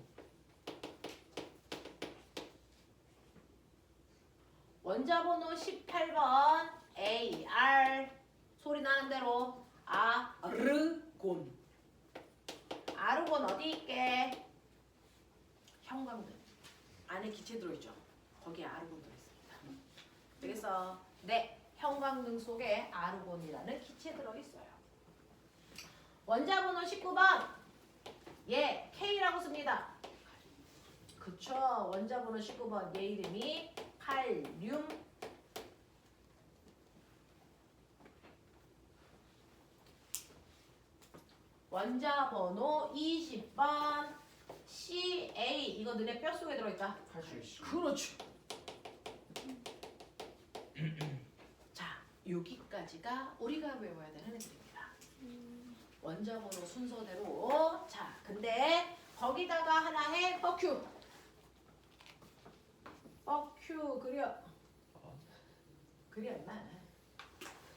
원자번호 18번 AR. 소리 나는 대로 아르곤. 아르곤 어디 있게? 형광등. 안에 기체 들어있죠? 거기에 아르곤 들어있습니다. 그래서 네, 형광등 속에 아르곤이라는 기체 들어있어요. 원자번호 19번 얘 K라고 씁니다. 그쵸? 원자번호 19번 얘 이름이 칼륨. 원자번호 20번 CA. 이거 너네 뼛속에 들어있다. 그렇죠. 자, 여기까지가 우리가 외워야 되는 애들입니다. 원자번호 순서대로. 자, 근데 거기다가 하나 해. 뻑큐. 뻑큐 그려. 그려 임마.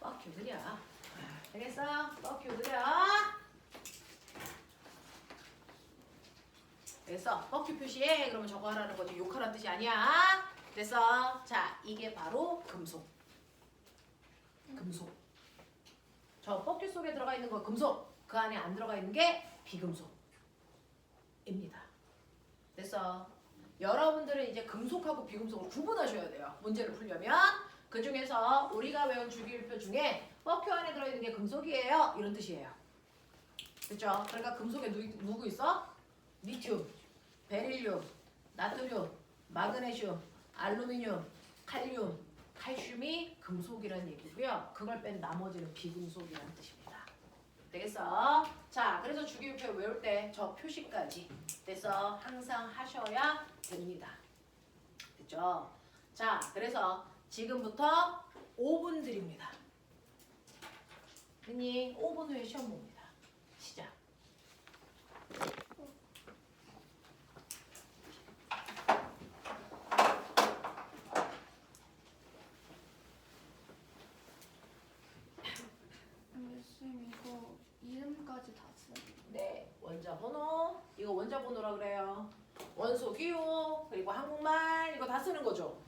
뻑큐 그려. 알겠어? 뻑큐 그려. 됐어. 뻑큐 표시해. 그러면 저거 하라는 거지. 욕하라는 뜻이 아니야. 됐어. 자, 이게 바로 금속. 금속. 저 뻑큐 속에 들어가 있는 거 금속. 그 안에 안 들어가 있는 게 비금속입니다. 됐어. 여러분들은 이제 금속하고 비금속을 구분하셔야 돼요. 문제를 풀려면. 그 중에서 우리가 외운 주기율표 중에 뻑큐 안에 들어있는 게 금속이에요. 이런 뜻이에요. 됐죠? 그러니까 금속에 누구 있어? 리튬, 베릴륨, 나트륨, 마그네슘, 알루미늄, 칼륨, 칼슘이 금속이라는 얘기고요. 그걸 뺀 나머지는 비금속이라는 뜻입니다. 되겠어? 자, 그래서 주기율표 외울 때 저 표시까지 됐어? 항상 하셔야 됩니다. 됐죠? 자, 그래서 지금부터 5분 드립니다. 흔히 5분 후에 시험 봅니다. 시작. 근데 쌤 이거 이름까지 다 써. 네, 원자번호. 이거 원자번호라 그래요. 원소 기호, 그리고 한국말 이거 다 쓰는 거죠.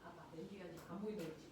봐봐, 맨 뒤에 안 보이는 거지.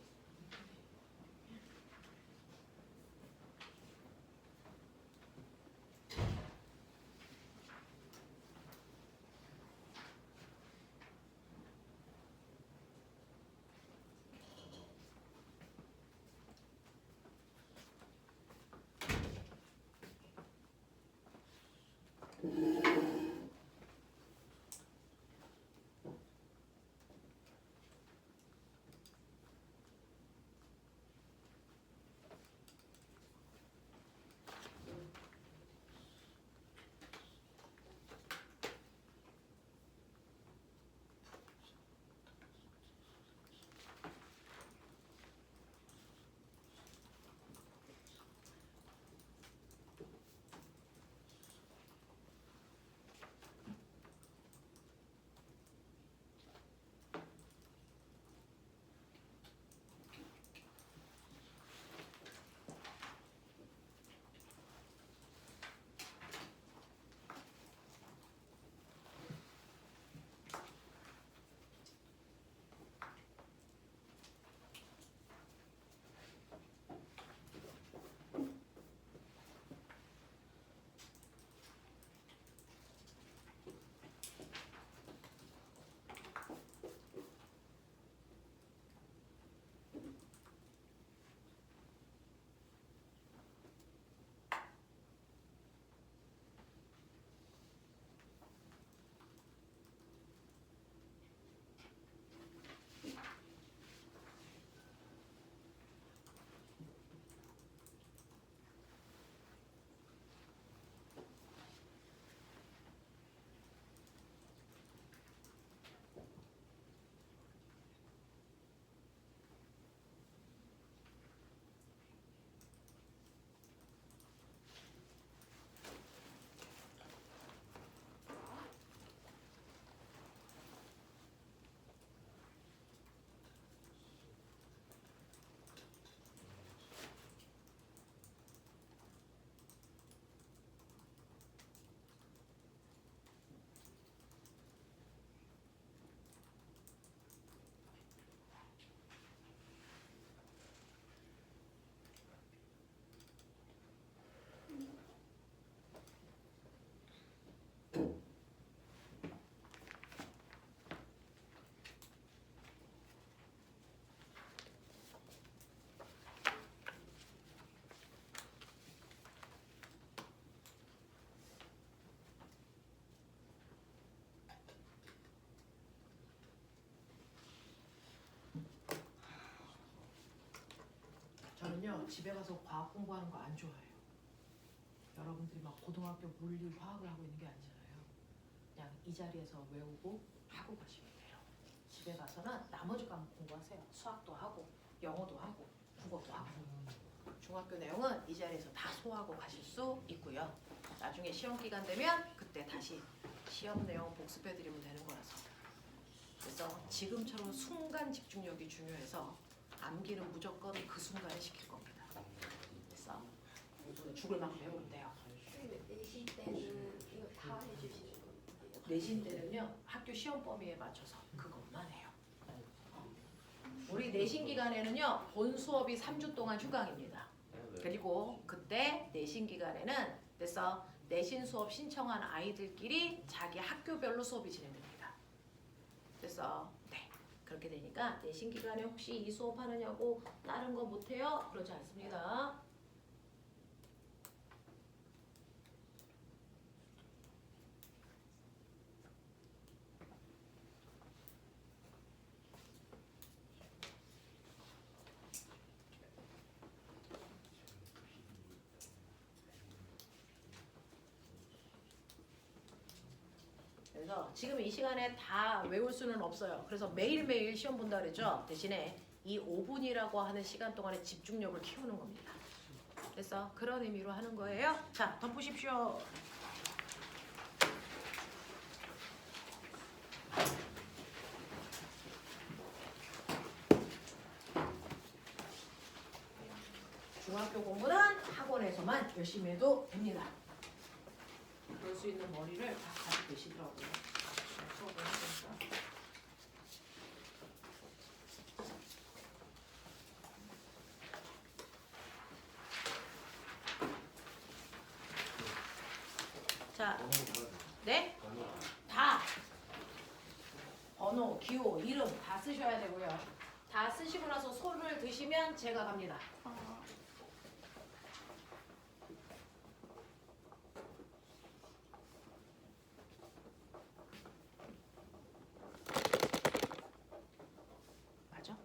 집에 가서 과학 공부하는 거 안 좋아해요. 여러분들이 막 고등학교 물리, 화학을 하고 있는 게 아니잖아요. 그냥 이 자리에서 외우고 하고 가시면 돼요. 집에 가서는 나머지 과목 공부하세요. 수학도 하고 영어도 하고 국어도 하고. 중학교 내용은 이 자리에서 다 소화하고 가실 수 있고요. 나중에 시험 기간 되면 그때 다시 시험 내용 복습해드리면 되는 거라서. 그래서 지금처럼 순간 집중력이 중요해서 암기는 무조건 그 순간에 시킬 겁니다. 그래서 죽을 만큼 배우면 돼요. 내신 때는 이거 다 해주시는 거예요? 내신 때는요 학교 시험 범위에 맞춰서 그것만 해요. 우리 내신 기간에는요 본 수업이 3주 동안 휴강입니다. 그리고 그때 내신 기간에는 그래서 내신 수업 신청한 아이들끼리 자기 학교별로 수업이 진행됩니다. 그래서 네 그렇게 되니까 내신 기간에 혹시 이 수업 하느냐고 다른 거 못해요? 그러지 않습니다. 그래서 지금 이 시간에 다 외울 수는 없어요. 그래서 매일매일 시험 본다 그랬죠. 대신에 이 5분이라고 하는 시간 동안에 집중력을 키우는 겁니다. 그래서 그런 의미로 하는 거예요. 자, 덮으십시오. 중학교 공부는 학원에서만 열심히 해도 됩니다. 그럴 수 있는 머리를 다 가지고 계시더라고요. 수업을 해보니까. 자, 네? 다 번호, 기호, 이름 다 쓰셔야 되고요. 다 쓰시고 나서 손을 드시면 제가 갑니다. 맞아?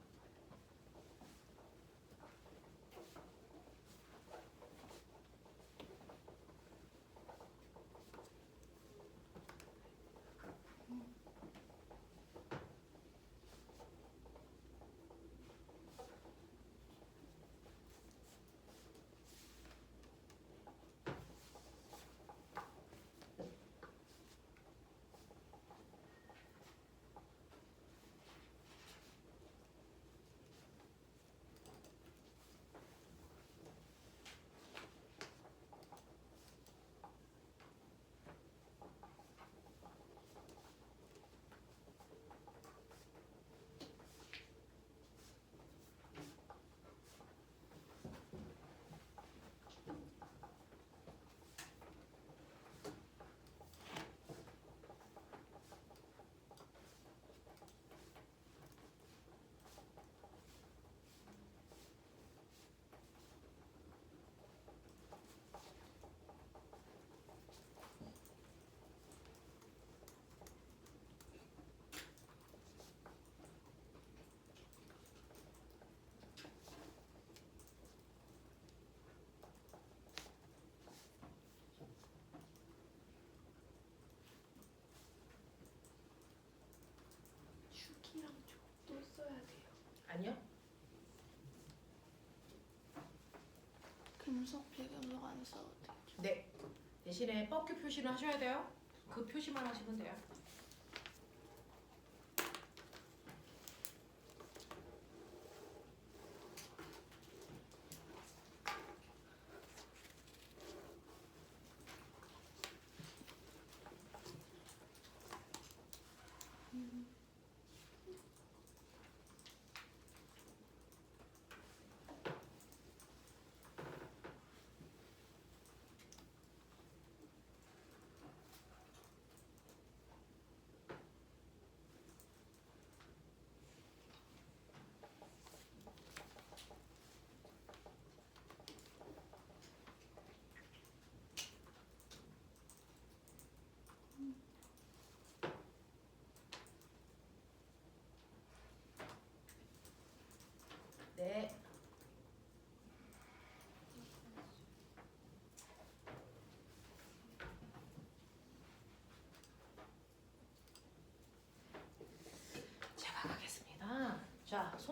축이랑 족도 써야 돼요. 아니요? 금속 배경록 안 써도 돼요. 네. 대신에 뻑큐 표시를 하셔야 돼요. 그 표시만 하시면 돼요.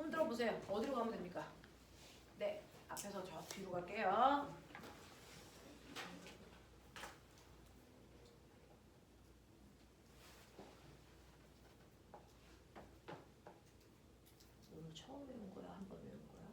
손 들어보세요. 어디로 가면 됩니까? 네, 앞에서 저 뒤로 갈게요. 오늘 처음 외운 거야? 한 번 외운 거야?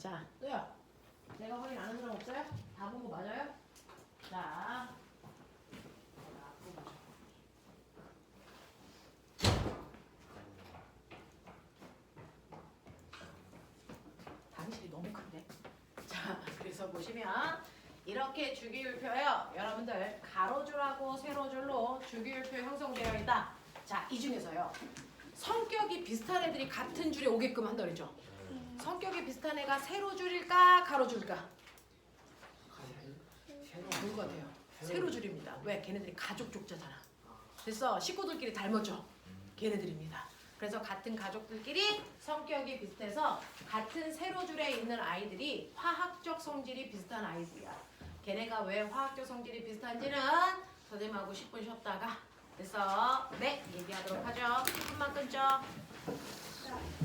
자, 또요. 내가 확인 안 한 사람 없어요? 다 본 거 맞아요? 자. 당신이 너무 큰데. 자, 그래서 보시면 이렇게 주기율표요. 여러분들 가로줄하고 세로줄로 주기율표 형성되어 있다. 자, 이 중에서요. 성격이 비슷한 애들이 같은 줄에 오게끔 한다 그랬죠. 성격이 비슷한 애가 세로줄일까 가로줄일까? 그런 거 같아요. 세로줄입니다. 왜? 걔네들이 가족 족자잖아. 그래서 식구들끼리 닮았죠. 걔네들입니다. 그래서 같은 가족들끼리 성격이 비슷해서 같은 세로줄에 있는 아이들이 화학적 성질이 비슷한 아이들이야. 걔네가 왜 화학적 성질이 비슷한지는 선생님하고 10분 쉬었다가 그래서 네 얘기하도록 하죠. 10분만 끊죠.